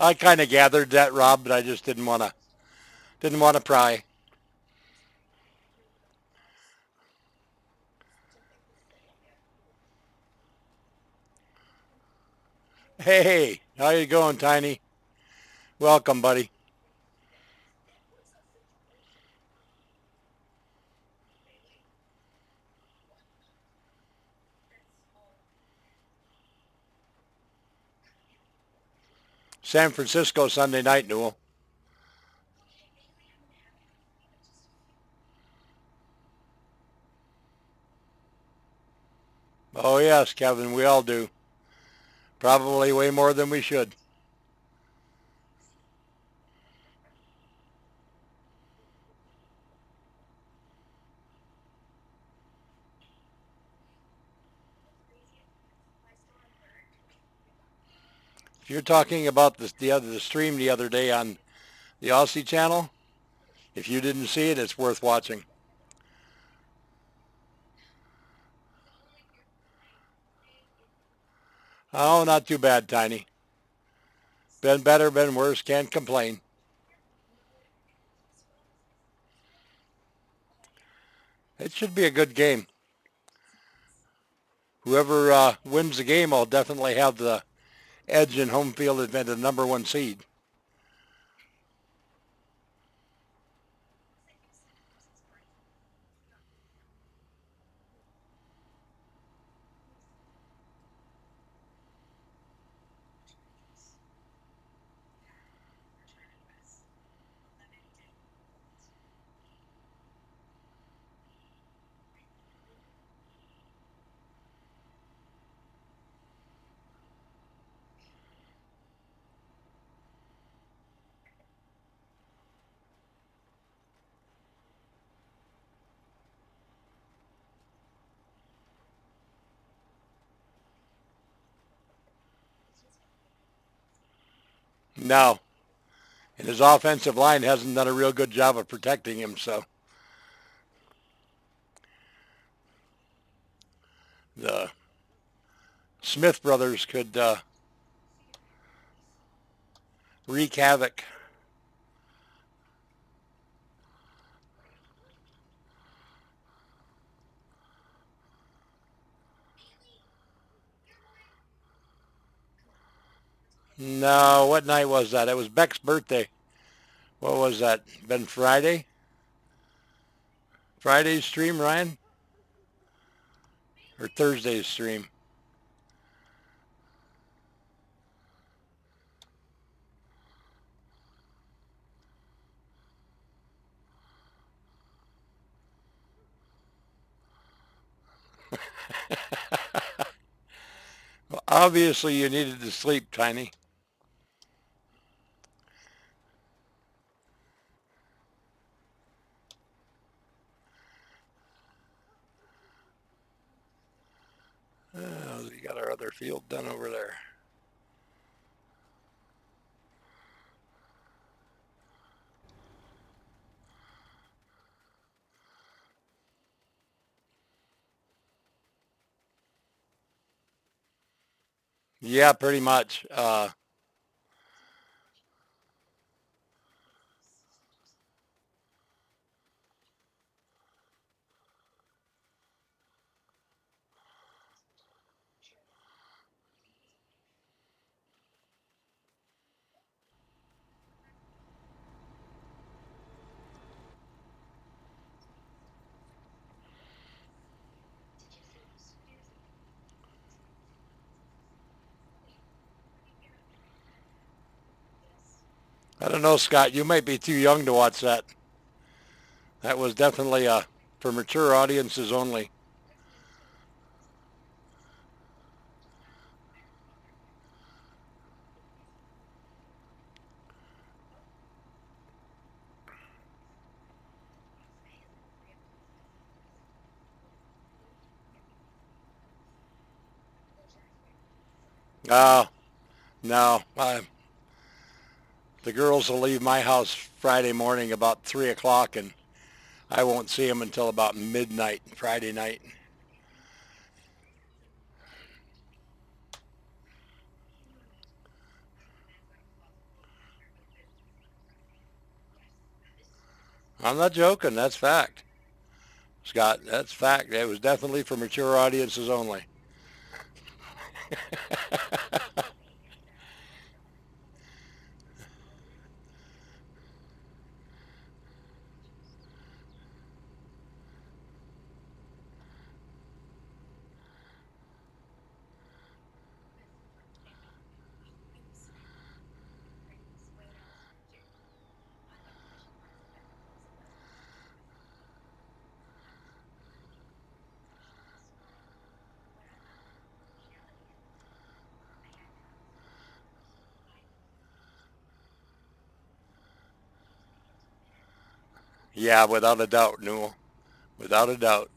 I kind of gathered that, Rob, but I just didn't want to pry. Hey, how you going, Tiny? Welcome, buddy. San Francisco Sunday night, Newell. Oh yes, Kevin, we all do. Probably way more than we should. If you're talking about the stream the other day on the Aussie channel, if you didn't see it, it's worth watching. Oh, not too bad, Tiny. Been better, been worse, can't complain. It should be a good game. Whoever wins the game will definitely have the edge in home field advantage, the number one seed. No, and his offensive line hasn't done a real good job of protecting him, so the Smith brothers could wreak havoc. No, what night was that? It was Beck's birthday. What was that? Been Friday? Friday's stream, Ryan? Or Thursday's stream? Well, obviously you needed to sleep, Tiny. We got our other field done over there. Yeah, pretty much. I don't know, Scott. You might be too young to watch that. That was definitely for mature audiences only. Oh, no. The girls will leave my house Friday morning about 3 o'clock, and I won't see them until about midnight Friday night. I'm not joking. That's fact. Scott, that's fact. It was definitely for mature audiences only. Yeah, without a doubt, Newell. Without a doubt.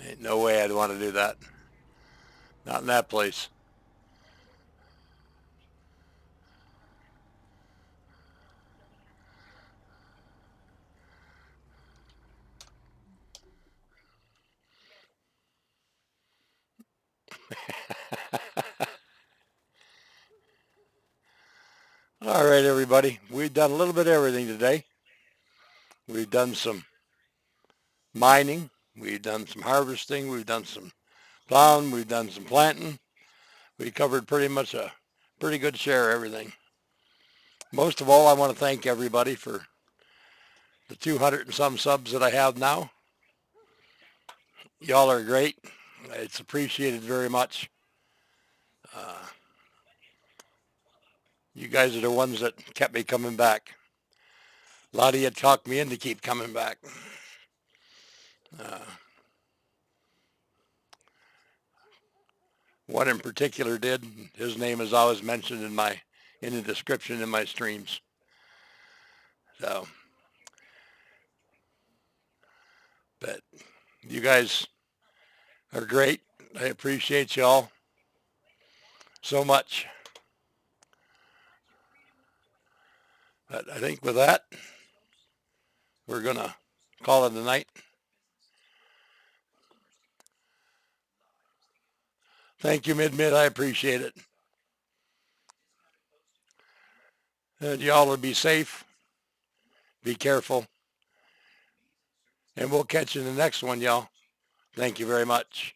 Ain't no way I'd want to do that. Not in that place. All right, everybody. We've done a little bit of everything today. We've done some mining. We've done some harvesting. We've done some plowing. We've done some planting. We covered pretty much a pretty good share of everything. Most of all, I want to thank everybody for the 200 and some subs that I have now. Y'all are great. It's appreciated very much. You guys are the ones that kept me coming back. A lot of you talked me in to keep coming back. One in particular did. His name is always mentioned in the description in my streams. So, but you guys are great. I appreciate y'all so much. But I think with that, we're going to call it a night. Thank you, Mid. I appreciate it. And y'all will be safe. Be careful. And we'll catch you in the next one, y'all. Thank you very much.